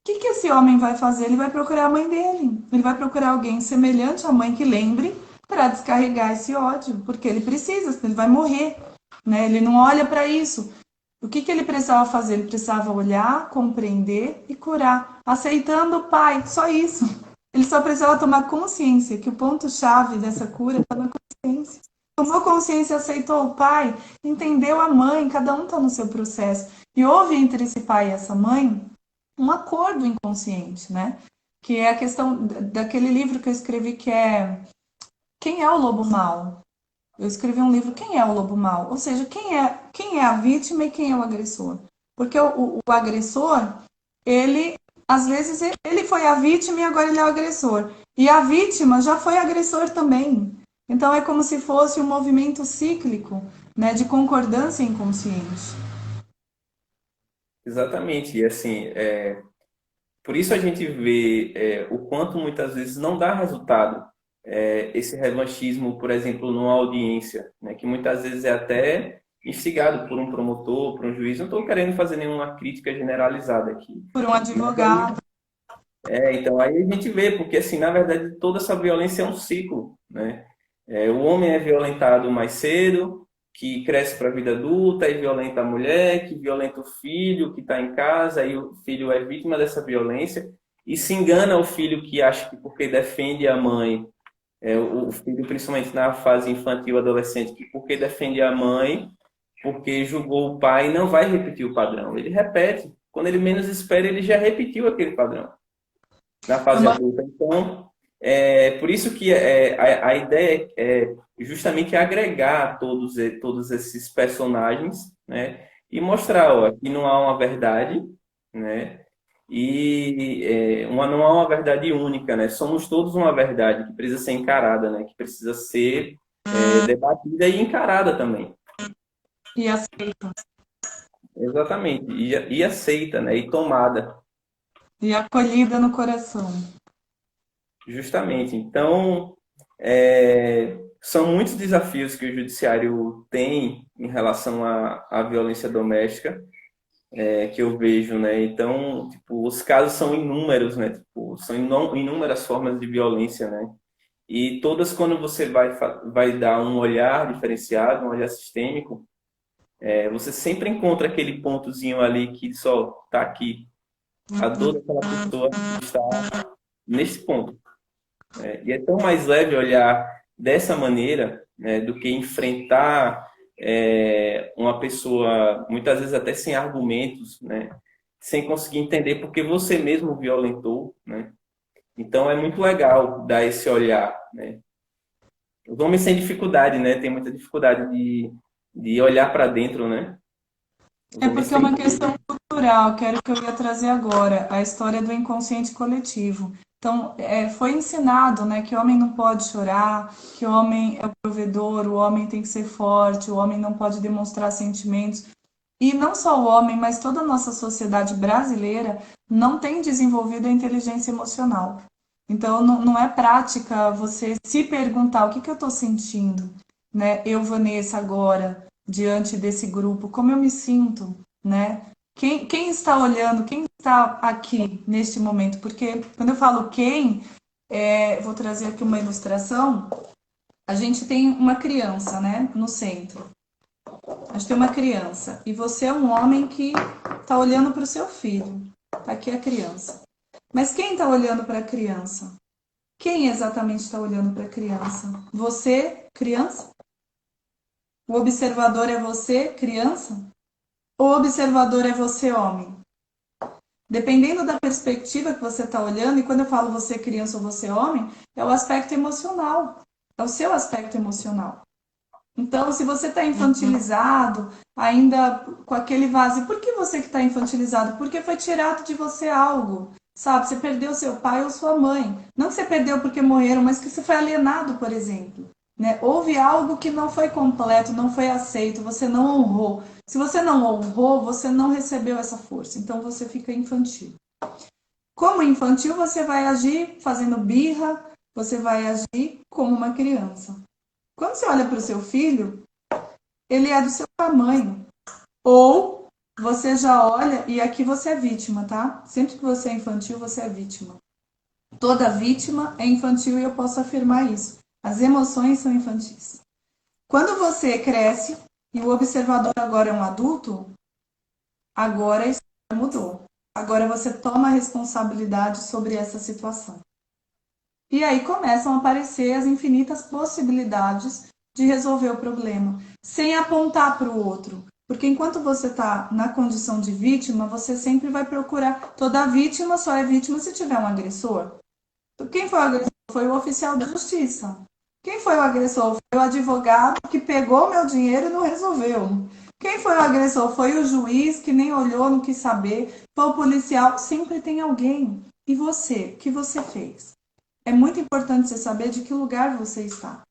Que esse homem vai fazer? Ele vai procurar a mãe dele. Ele vai procurar alguém semelhante à mãe que lembre para descarregar esse ódio, porque ele precisa, senão ele vai morrer, né? Ele não olha para isso. O que ele precisava fazer? Ele precisava olhar, compreender e curar, aceitando o pai, só isso. Ele só precisava tomar consciência que o ponto-chave dessa cura está na consciência. Tomou consciência, aceitou o pai, entendeu a mãe, cada um está no seu processo. E houve entre esse pai e essa mãe um acordo inconsciente, né? Que é a questão daquele livro que eu escrevi que é Quem é o Lobo Mau? Eu escrevi um livro Quem é o Lobo Mau? Ou seja, quem é a vítima e quem é o agressor? Porque o agressor, ele, às vezes, ele foi a vítima e agora ele é o agressor. E a vítima já foi agressor também. Então é como se fosse um movimento cíclico, né, de concordância inconsciente. Exatamente. E assim, por isso a gente vê o quanto muitas vezes não dá resultado esse revanchismo, por exemplo, numa audiência, né, que muitas vezes é até instigado por um promotor, por um juiz. Não estou querendo fazer nenhuma crítica generalizada aqui. Por um Mas aí, advogado. então aí a gente vê, porque assim, na verdade, toda essa violência é um ciclo, né? O homem é violentado mais cedo, que cresce para a vida adulta e violenta a mulher, que violenta o filho que está em casa, e o filho é vítima dessa violência, e se engana o filho que acha que porque defende a mãe, o filho principalmente na fase infantil, adolescente, que porque defende a mãe, porque julgou o pai, não vai repetir o padrão. Ele repete. Quando ele menos espera, ele já repetiu aquele padrão na fase adulta. Então, por isso que a ideia é justamente agregar todos esses personagens, né? E mostrar, ó, que não há uma verdade, né? E não há uma verdade única, né? Somos todos uma verdade que precisa ser encarada, né? Que precisa ser debatida e encarada também. E aceita. Exatamente. E aceita, né? E tomada. E acolhida no coração. Justamente. Então, são muitos desafios que o judiciário tem em relação à violência doméstica, que eu vejo, né? Então, tipo, os casos são inúmeros, né? Tipo, são inúmeras formas de violência, né? E todas, quando você vai dar um olhar diferenciado, um olhar sistêmico, você sempre encontra aquele pontozinho ali que só está aqui. A dor daquela pessoa está nesse ponto. E é tão mais leve olhar dessa maneira, né, do que enfrentar uma pessoa, muitas vezes até sem argumentos, né, sem conseguir entender porque você mesmo violentou, né? Então é muito legal dar esse olhar, né? Os homens têm dificuldade, né? Tem muita dificuldade de olhar para dentro, né? Os É homens porque é têm. uma questão cultural, que era o que eu ia trazer agora, a história do inconsciente coletivo. Então, foi ensinado, né, que o homem não pode chorar, que o homem é o provedor, o homem tem que ser forte, o homem não pode demonstrar sentimentos. E não só o homem, mas toda a nossa sociedade brasileira não tem desenvolvido a inteligência emocional. Então, não é prática você se perguntar o que eu estou sentindo, né? Eu, Vanessa, agora, diante desse grupo, como eu me sinto, né? Quem está olhando, quem está aqui neste momento? Porque quando eu falo quem, vou trazer aqui uma ilustração. A gente tem uma criança, né, no centro. A gente tem uma criança e você é um homem que está olhando para o seu filho. Tá aqui a criança. Mas quem está olhando para a criança? Quem exatamente está olhando para a criança? Você, criança? O observador é você, criança? Ou o observador é você, homem? Dependendo da perspectiva que você está olhando, e quando eu falo você, criança ou você, homem, é o aspecto emocional. É o seu aspecto emocional. Então, se você está infantilizado, ainda com aquele vazio, por que você que está infantilizado? Porque foi tirado de você algo, sabe? Você perdeu seu pai ou sua mãe. Não que você perdeu porque morreram, mas que você foi alienado, por exemplo. Né? Houve algo que não foi completo, não foi aceito, você não honrou. Se você não honrou, você não recebeu essa força. Então, você fica infantil. Como infantil, você vai agir fazendo birra, você vai agir como uma criança. Quando você olha para o seu filho, ele é do seu tamanho. Ou você já olha, e aqui você é vítima, tá? Sempre que você é infantil, você é vítima. Toda vítima é infantil e eu posso afirmar isso. As emoções são infantis. Quando você cresce e o observador agora é um adulto, agora a história mudou. Agora você toma a responsabilidade sobre essa situação. E aí começam a aparecer as infinitas possibilidades de resolver o problema, sem apontar para o outro. Porque enquanto você está na condição de vítima, você sempre vai procurar. Toda vítima só é vítima se tiver um agressor. Quem foi o agressor? Foi o oficial de justiça. Quem foi o agressor? Foi o advogado que pegou meu dinheiro e não resolveu. Quem foi o agressor? Foi o juiz que nem olhou, não quis saber. Foi o policial. Sempre tem alguém. E você? O que você fez? É muito importante você saber de que lugar você está.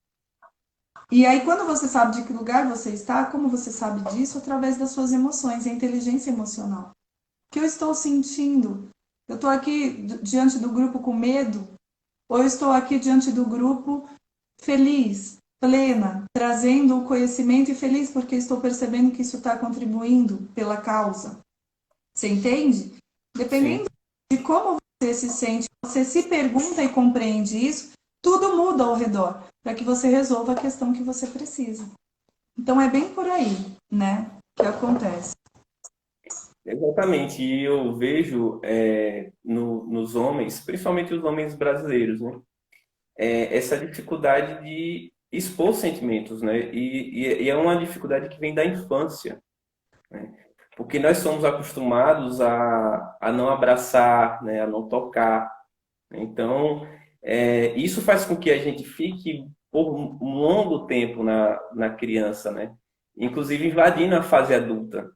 E aí, quando você sabe de que lugar você está, como você sabe disso? Através das suas emoções, a inteligência emocional. O que eu estou sentindo? Eu estou aqui diante do grupo com medo? Ou eu estou aqui diante do grupo feliz, plena, trazendo o conhecimento e feliz porque estou percebendo que isso está contribuindo pela causa? Você entende? Dependendo Sim. de como você se sente, você se pergunta e compreende isso, tudo muda ao redor para que você resolva a questão que você precisa. Então é bem por aí, né, que acontece. Exatamente, e eu vejo nos homens, principalmente os homens brasileiros, né, essa dificuldade de expor sentimentos, né, e é uma dificuldade que vem da infância, né, porque nós somos acostumados a não abraçar, né, a não tocar. Então, isso faz com que a gente fique por um longo tempo na criança, né, inclusive invadindo a fase adulta.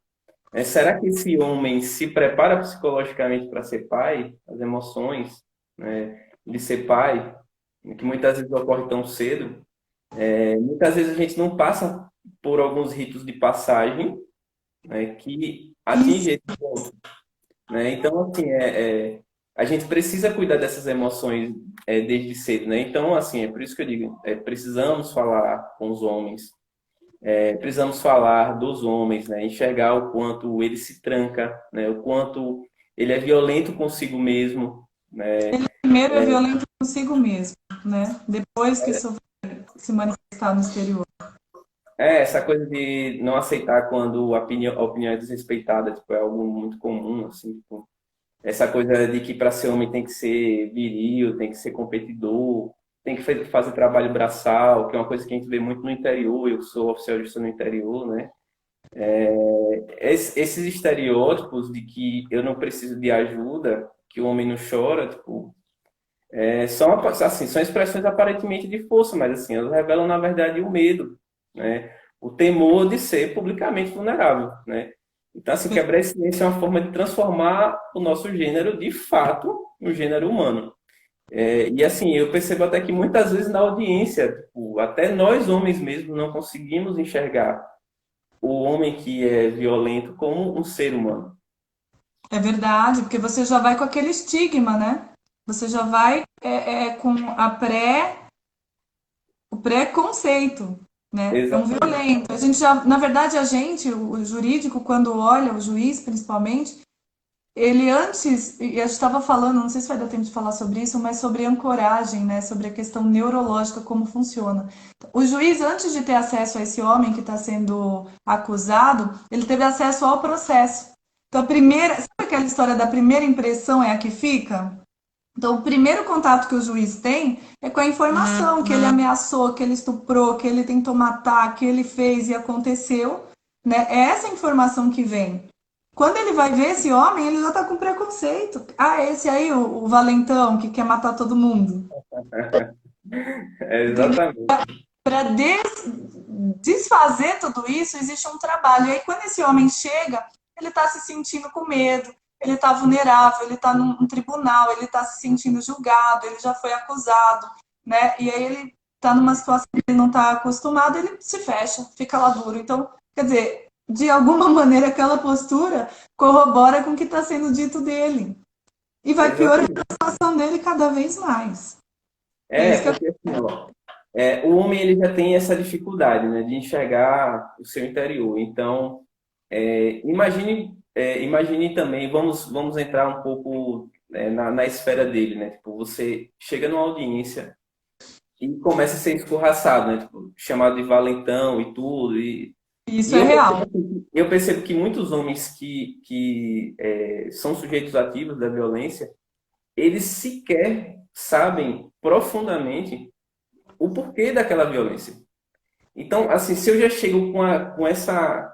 Será que esse homem se prepara psicologicamente para ser pai? As emoções, né, de ser pai, que muitas vezes ocorre tão cedo. Muitas vezes a gente não passa por alguns ritos de passagem, né, que Isso atingem esse ponto, né? Então, assim, a gente precisa cuidar dessas emoções desde cedo, né? Então, assim, é por isso que eu digo, precisamos falar com os homens, precisamos falar dos homens, né? Enxergar o quanto ele se tranca, né? O quanto ele é violento consigo mesmo, né? primeiro é violento consigo mesmo, né? Depois que isso vai se manifestar no exterior. Essa coisa de não aceitar quando a opinião é desrespeitada, tipo, é algo muito comum, assim, tipo, essa coisa de que para ser homem tem que ser viril, tem que ser competidor, tem que fazer trabalho braçal, que é uma coisa que a gente vê muito no interior. Eu sou oficial de justiça no interior, né? Esses estereótipos de que eu não preciso de ajuda, que o homem não chora, tipo, são expressões aparentemente de força, mas assim, elas revelam na verdade o medo, né? O temor de ser publicamente vulnerável, né? Então, assim, quebrar esse silêncio é uma forma de transformar o nosso gênero, de fato, no gênero humano. E assim, eu percebo até que muitas vezes na audiência, tipo, até nós homens mesmo não conseguimos enxergar o homem que é violento como um ser humano. É verdade, porque você já vai com aquele estigma, né? Você já vai com o pré-conceito, né? É um Exatamente. violento. A gente já, na verdade, a gente, o jurídico, quando olha, o juiz principalmente, ele antes, e a gente estava falando, não sei se vai dar tempo de falar sobre isso, mas sobre ancoragem, né? Sobre a questão neurológica, como funciona. O juiz, antes de ter acesso a esse homem que está sendo acusado, ele teve acesso ao processo. Então, a primeira, sabe aquela história da primeira impressão é a que fica? Então, o primeiro contato que o juiz tem é com a informação que ele ameaçou, que ele estuprou, que ele tentou matar, que ele fez e aconteceu, né? É essa informação que vem. Quando ele vai ver esse homem, ele já tá com preconceito. Ah, esse aí, o valentão que quer matar todo mundo. Exatamente. Para desfazer tudo isso, existe um trabalho. E aí, quando esse homem chega, ele está se sentindo com medo, ele está vulnerável, ele está num tribunal, ele está se sentindo julgado, ele já foi acusado, né? E aí ele está numa situação que ele não está acostumado, ele se fecha, fica lá duro. Então, quer dizer, de alguma maneira, aquela postura corrobora com o que está sendo dito dele. E vai piorando Exatamente. a situação dele cada vez mais. É isso que eu... Porque assim, ó, o homem ele já tem essa dificuldade, né, de enxergar o seu interior. Então, imagine também, vamos entrar um pouco, na esfera dele, né? Tipo, você chega numa audiência e começa a ser escorraçado, né? Tipo, chamado de valentão e tudo. Isso E é real. eu percebo que muitos homens que são sujeitos ativos da violência, eles sequer sabem profundamente o porquê daquela violência. Então, assim, se eu já chego com essa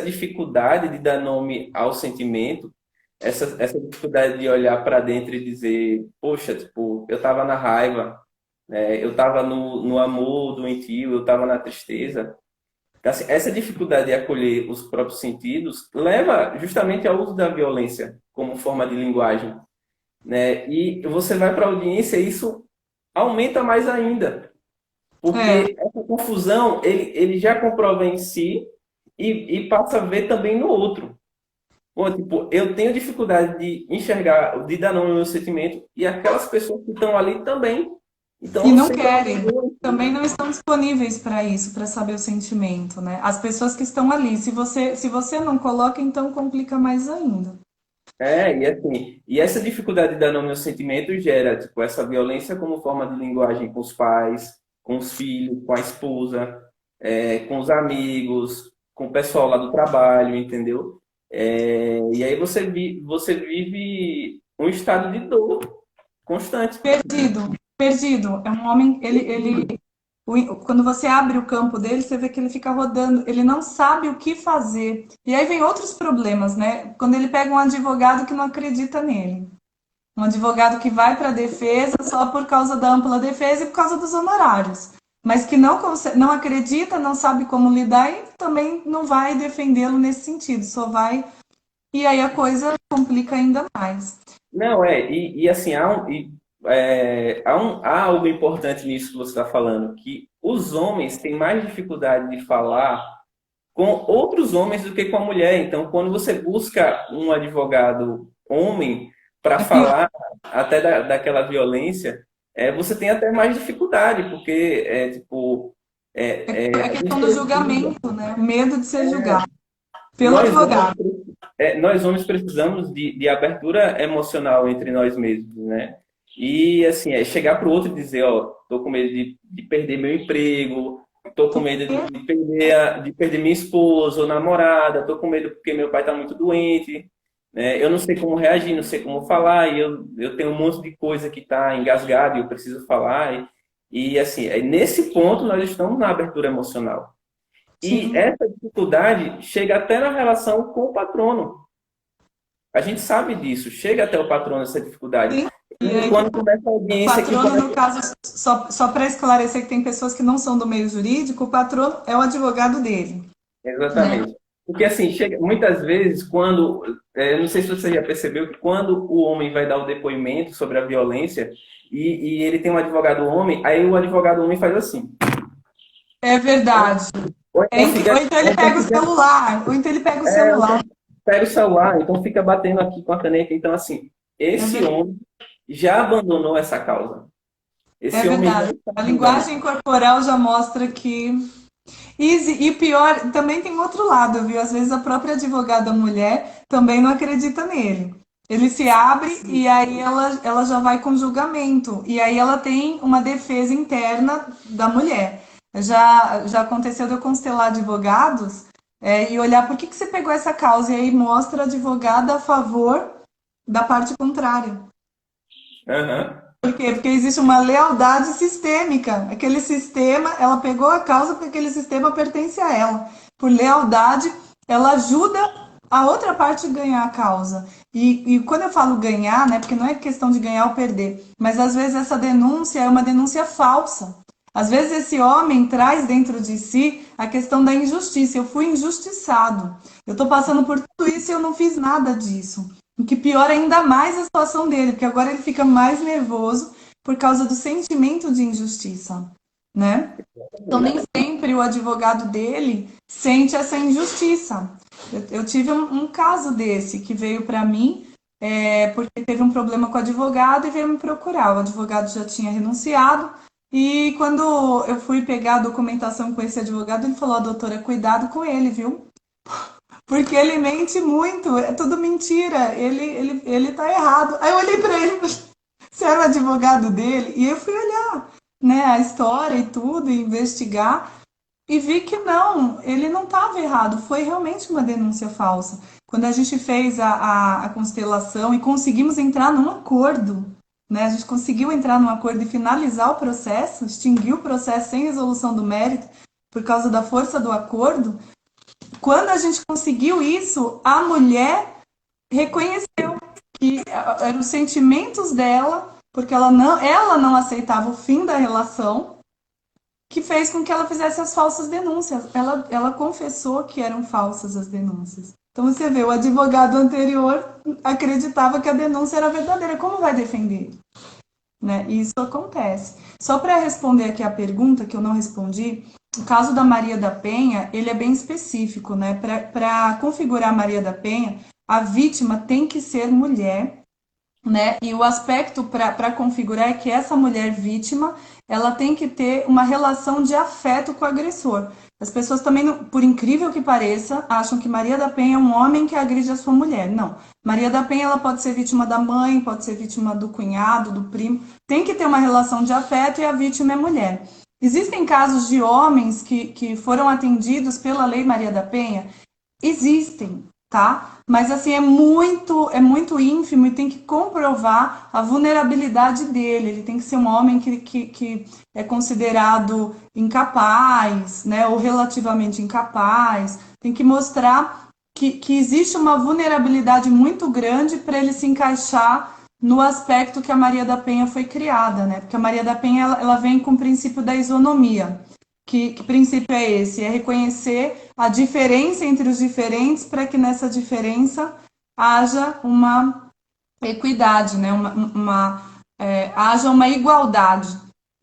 dificuldade de dar nome ao sentimento, essa dificuldade de olhar para dentro e dizer, poxa, tipo, eu estava na raiva, né? Eu estava no amor doentio, eu estava na tristeza. Então, assim, essa dificuldade de acolher os próprios sentidos leva justamente ao uso da violência como forma de linguagem, né? E você vai para a audiência e isso aumenta mais ainda. É. Porque essa confusão, ele já comprova em si e passa a ver também no outro. Pô, tipo, eu tenho dificuldade de enxergar, de dar nome ao meu sentimento, e aquelas pessoas que estão ali também. Então, E eu não sei que é uma querem, também não estão disponíveis para isso, para saber o sentimento, né? As pessoas que estão ali, se você não coloca, então complica mais ainda. e assim, e essa dificuldade de dar nome ao sentimento gera, tipo, essa violência como forma de linguagem com os pais, com os filhos, com a esposa, com os amigos, com o pessoal lá do trabalho, entendeu? E aí você vive um estado de dor constante. Perdido, perdido. É um homem, quando você abre o campo dele, você vê que ele fica rodando, ele não sabe o que fazer. E aí vem outros problemas, né? Quando ele pega um advogado que não acredita nele. Um advogado que vai para a defesa só por causa da ampla defesa e por causa dos honorários. Mas que não acredita, não sabe como lidar e também não vai defendê-lo nesse sentido, só vai. E aí a coisa complica ainda mais. Não, e assim, há algo importante nisso que você está falando, que os homens têm mais dificuldade de falar com outros homens do que com a mulher. Então, quando você busca um advogado homem para É pior, falar até daquela violência, você tem até mais dificuldade, porque tipo, é a gente questão do precisa. julgamento, né? Medo de ser julgado pelo Nós homens, advogado. nós homens precisamos de abertura emocional entre nós mesmos, né? E assim, chegar para o outro e dizer, ó, tô com medo de perder meu emprego, tô com medo de perder minha esposa ou namorada, tô com medo porque meu pai está muito doente, né? Eu não sei como reagir, não sei como falar, e eu tenho um monte de coisa que está engasgada e eu preciso falar. E assim, nesse ponto nós estamos na abertura emocional. E Sim. essa dificuldade chega até na relação com o patrono. A gente sabe disso, chega até o patrono essa dificuldade. Sim. E E aí quando começa a o audiência que patrono, vai. no caso, só para esclarecer que tem pessoas que não são do meio jurídico, o patrono é o advogado dele, né? Exatamente. Porque assim, chega muitas vezes quando. Não sei se você já percebeu que quando o homem vai dar o depoimento sobre a violência e ele tem um advogado homem, aí o advogado homem faz assim. É verdade. Ou então Ou fica. então Ou ele então pega o fica celular, ou então ele pega o ou celular. então pega o celular, então fica batendo aqui com a caneta. Então, assim, É esse verdade. homem já abandonou essa causa. É Esse homem já verdade. está A julgando. linguagem corporal já mostra que. E pior, também tem outro lado, viu? Às vezes a própria advogada mulher também não acredita nele. Ele se abre e aí ela já vai com julgamento. E aí ela tem uma defesa interna da mulher. Já aconteceu de eu constelar advogados e olhar por que você pegou essa causa. E aí mostra a advogada a favor da parte contrária. Aham. Por quê? Porque existe uma lealdade sistêmica. Aquele sistema, ela pegou a causa porque aquele sistema pertence a ela. Por lealdade, ela ajuda a outra parte a ganhar a causa. E quando eu falo ganhar, né, porque não é questão de ganhar ou perder, mas às vezes essa denúncia é uma denúncia falsa. Às vezes esse homem traz dentro de si a questão da injustiça. Eu fui injustiçado. Eu estou passando por tudo isso e eu não fiz nada disso. O que piora ainda mais a situação dele, porque agora ele fica mais nervoso por causa do sentimento de injustiça, né? Então nem sempre o advogado dele sente essa injustiça. Eu tive um caso desse que veio para mim porque teve um problema com o advogado e veio me procurar. O advogado já tinha renunciado, E quando eu fui pegar a documentação com esse advogado, ele falou: doutora, cuidado com ele, viu? Porque ele mente muito, é tudo mentira, ele tá errado. Aí eu olhei pra ele e falei: você era o advogado dele? E eu fui olhar, né, a história e tudo, e investigar. E vi que não, ele não estava errado, foi realmente uma denúncia falsa. Quando a gente fez a constelação e conseguimos entrar num acordo, né? A gente conseguiu entrar num acordo e finalizar o processo, extinguir o processo sem resolução do mérito, por causa da força do acordo. Quando a gente conseguiu isso, a mulher reconheceu que eram os sentimentos dela, porque ela não aceitava o fim da relação, que fez com que ela fizesse as falsas denúncias. Ela confessou que eram falsas as denúncias. Então você vê, o advogado anterior acreditava que a denúncia era verdadeira. Como vai defender? Né? E isso acontece. Só para responder aqui a pergunta que eu não respondi, o caso da Maria da Penha, ele é bem específico, né? Para configurar a Maria da Penha, a vítima tem que ser mulher, né? E o aspecto para configurar é que essa mulher vítima, ela tem que ter uma relação de afeto com o agressor. As pessoas também, por incrível que pareça, acham que Maria da Penha é um homem que agride a sua mulher. Não. Maria da Penha, ela pode ser vítima da mãe, pode ser vítima do cunhado, do primo. Tem que ter uma relação de afeto e a vítima é mulher. Existem casos de homens que foram atendidos pela Lei Maria da Penha. Existem, tá? Mas assim é muito ínfimo e tem que comprovar a vulnerabilidade dele. Ele tem que ser um homem que é considerado incapaz, né? Ou relativamente incapaz. Tem que mostrar que existe uma vulnerabilidade muito grande para ele se encaixar no aspecto que a Maria da Penha foi criada, né? Porque a Maria da Penha ela vem com o princípio da isonomia. Que princípio é esse? É reconhecer a diferença entre os diferentes para que nessa diferença haja uma equidade, né? Haja uma igualdade.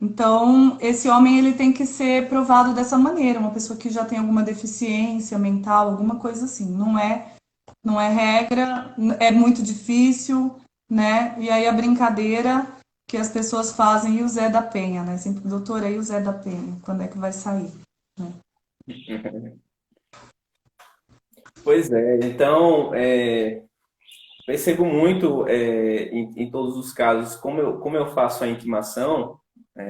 Então, esse homem ele tem que ser provado dessa maneira, uma pessoa que já tem alguma deficiência mental, alguma coisa assim. Não é regra, é muito difícil, né? E aí a brincadeira que as pessoas fazem, e o Zé da Penha, né? Sempre, doutora, e o Zé da Penha? Quando é que vai sair? Né? Pois é, então, percebo muito em todos os casos, como eu faço a intimação,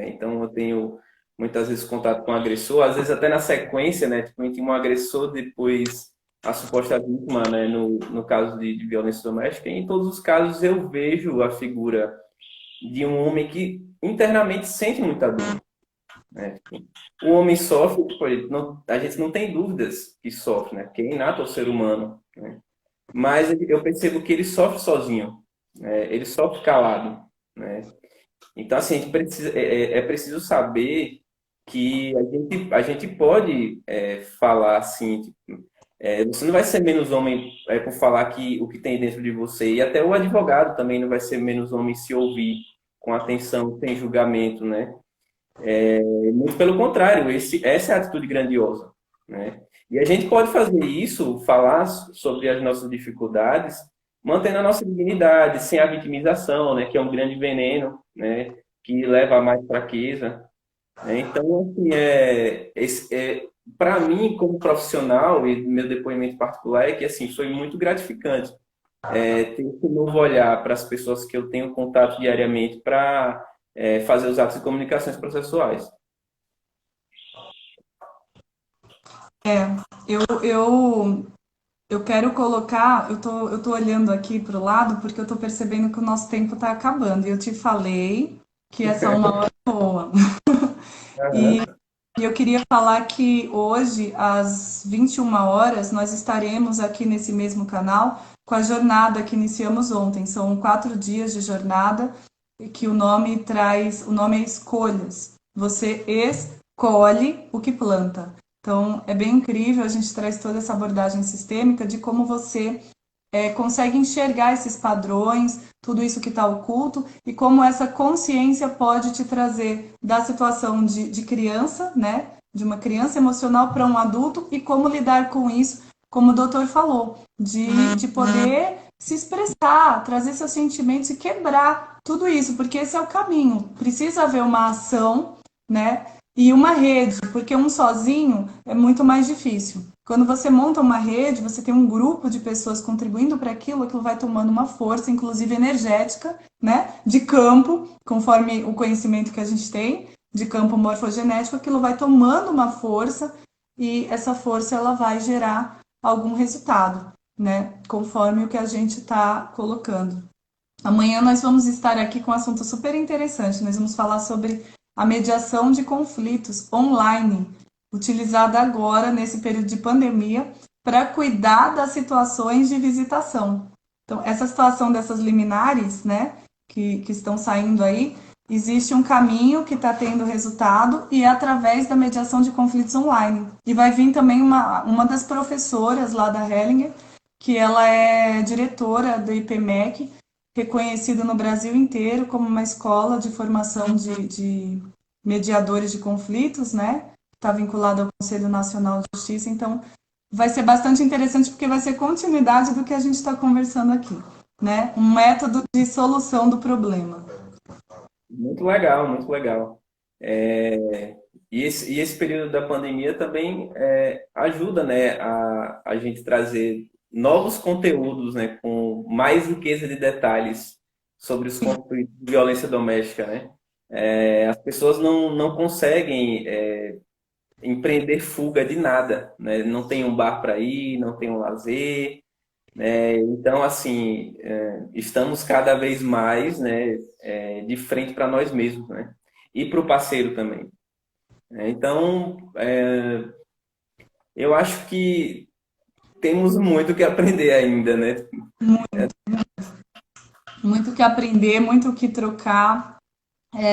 então eu tenho muitas vezes contato com o agressor, às vezes até na sequência, né, tipo, intimo o agressor, depois a suposta vítima, né, no caso de violência doméstica, e em todos os casos eu vejo a figura de um homem que internamente sente muita dor, né? O homem sofre, tipo, a gente não tem dúvidas que sofre, né? Porque é inato ao ser humano, né? Mas eu percebo que ele sofre sozinho, né? Ele sofre calado, né? Então, assim, a gente precisa, é preciso saber que a gente pode falar assim, tipo, você não vai ser menos homem por falar que o que tem dentro de você, e até o advogado também não vai ser menos homem se ouvir com atenção, sem julgamento, né? Muito pelo contrário, essa é a atitude grandiosa, né? E a gente pode fazer isso, falar sobre as nossas dificuldades, mantendo a nossa dignidade, sem a vitimização, né? Que é um grande veneno, né? Que leva a mais fraqueza, né? Então, assim, para mim, como profissional, e meu depoimento particular é que assim foi muito gratificante ter esse novo olhar para as pessoas que eu tenho contato diariamente para fazer os atos de comunicações processuais. É, eu quero colocar, eu tô olhando aqui para o lado porque eu tô percebendo que o nosso tempo está acabando. E eu te falei que essa é uma hora boa. E Aham. E eu queria falar que hoje, às 21 horas, nós estaremos aqui nesse mesmo canal com a jornada que iniciamos ontem. São 4 dias de jornada que o nome é Escolhas. Você escolhe o que planta. Então, é bem incrível, a gente traz toda essa abordagem sistêmica de como você consegue enxergar esses padrões, tudo isso que está oculto, e como essa consciência pode te trazer da situação de criança, né? De uma criança emocional para um adulto, e como lidar com isso, como o doutor falou, de poder se expressar, trazer seus sentimentos e quebrar tudo isso, porque esse é o caminho. Precisa haver uma ação né? E uma rede, porque um sozinho é muito mais difícil. Quando você monta uma rede, você tem um grupo de pessoas contribuindo para aquilo, aquilo vai tomando uma força, inclusive energética, né? De campo, conforme o conhecimento que a gente tem, de campo morfogenético, aquilo vai tomando uma força e essa força ela vai gerar algum resultado, né? Conforme o que a gente está colocando. Amanhã nós vamos estar aqui com um assunto super interessante. Nós vamos falar sobre a mediação de conflitos online, utilizada agora nesse período de pandemia para cuidar das situações de visitação. Então, essa situação dessas liminares, né, que estão saindo aí, existe um caminho que está tendo resultado e é através da mediação de conflitos online. E vai vir também uma das professoras lá da Hellinger, que ela é diretora do IPMEC, reconhecido no Brasil inteiro como uma escola de formação de mediadores de conflitos, né? Está vinculado ao Conselho Nacional de Justiça, então vai ser bastante interessante porque vai ser continuidade do que a gente está conversando aqui, né? Um método de solução do problema. Muito legal, muito legal. E esse período da pandemia também ajuda, né, a gente trazer novos conteúdos, né, com mais riqueza de detalhes sobre os conflitos de violência doméstica, né? As pessoas não conseguem empreender fuga de nada, né? Não tem um bar para ir, não tem um lazer, né? Então, assim, estamos cada vez mais, né, de frente para nós mesmos, né? E para o parceiro também. Então, eu acho que temos muito que aprender ainda, né? Muito o que aprender, muito o que trocar.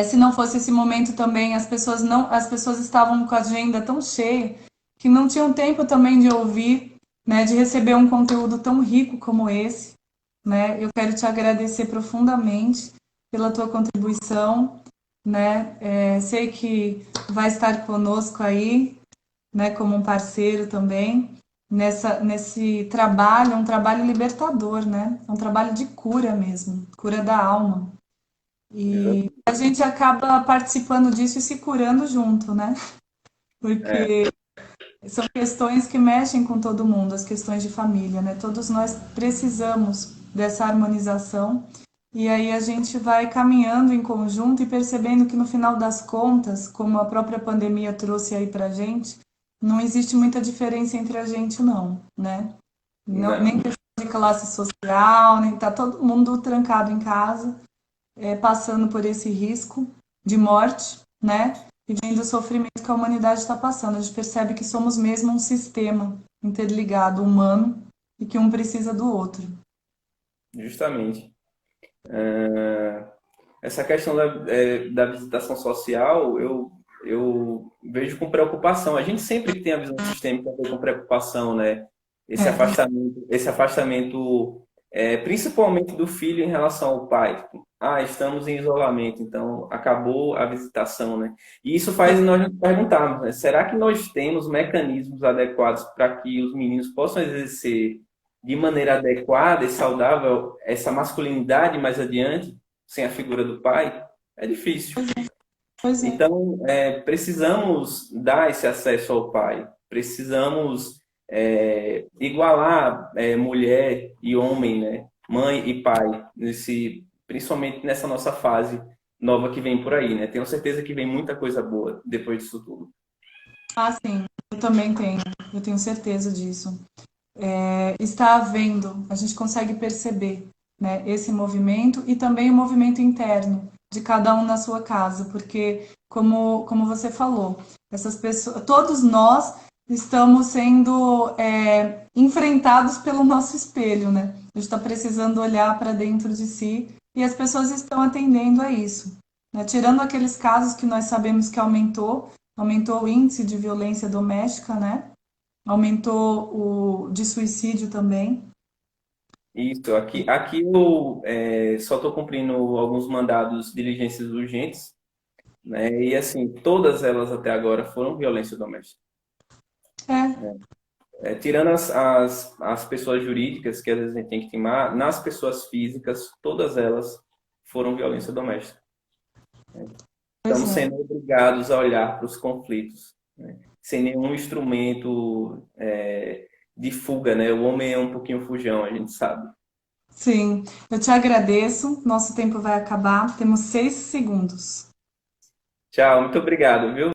Se não fosse esse momento também, as pessoas estavam com a agenda tão cheia que não tinham tempo também de ouvir, né, de receber um conteúdo tão rico como esse, né? Eu quero te agradecer profundamente pela tua contribuição, né? Sei que vai estar conosco aí, né, como um parceiro também nesse trabalho, um trabalho libertador, né? É um trabalho de cura mesmo, cura da alma. E Exato. a gente acaba participando disso e se curando junto, né? É, Porque são questões que mexem com todo mundo, as questões de família, né? Todos nós precisamos dessa harmonização e aí a gente vai caminhando em conjunto e percebendo que no final das contas, como a própria pandemia trouxe aí pra gente, não existe muita diferença entre a gente não, né? Não, nem não, questão de classe social, nem tá todo mundo trancado em casa passando por esse risco de morte, né? E vendo o sofrimento que a humanidade está passando. A gente percebe que somos mesmo um sistema interligado, humano, e que um precisa do outro. justamente. Essa questão da visitação social, eu vejo com preocupação. A gente sempre que tem a visão sistêmica vê com preocupação, né? É, Esse afastamento, principalmente do filho em relação ao pai. Ah, estamos em isolamento, então acabou a visitação, né? E isso faz nós nos perguntarmos, né? Será que nós temos mecanismos adequados para que os meninos possam exercer de maneira adequada e saudável essa masculinidade mais adiante? Sem a figura do pai, é difícil. pois é. Então, precisamos dar esse acesso ao pai, precisamos igualar mulher e homem, né? Mãe e pai, principalmente nessa nossa fase nova que vem por aí, né? Tenho certeza que vem muita coisa boa depois disso tudo. Ah, sim, eu também tenho, eu tenho certeza disso. Está havendo, a gente consegue perceber, né, esse movimento e também o movimento interno de cada um na sua casa, porque como você falou, essas pessoas, todos nós estamos sendo enfrentados pelo nosso espelho, né? A gente está precisando olhar para dentro de si e as pessoas estão atendendo a isso, né? Tirando aqueles casos que nós sabemos que aumentou o índice de violência doméstica, né? Aumentou o de suicídio também. Isso, aqui eu só estou cumprindo alguns mandados, diligências urgentes, né? E assim, todas elas até agora foram violência doméstica. É, Tirando as pessoas jurídicas, que às vezes a gente tem que timar, nas pessoas físicas, todas elas foram violência doméstica. Pois estamos é. sendo obrigados a olhar para os conflitos, né? Sem nenhum instrumento de fuga, né? O homem é um pouquinho fujão, a gente sabe. Sim, eu te agradeço. Nosso tempo vai acabar. Temos 6 segundos. Tchau, muito obrigado, viu?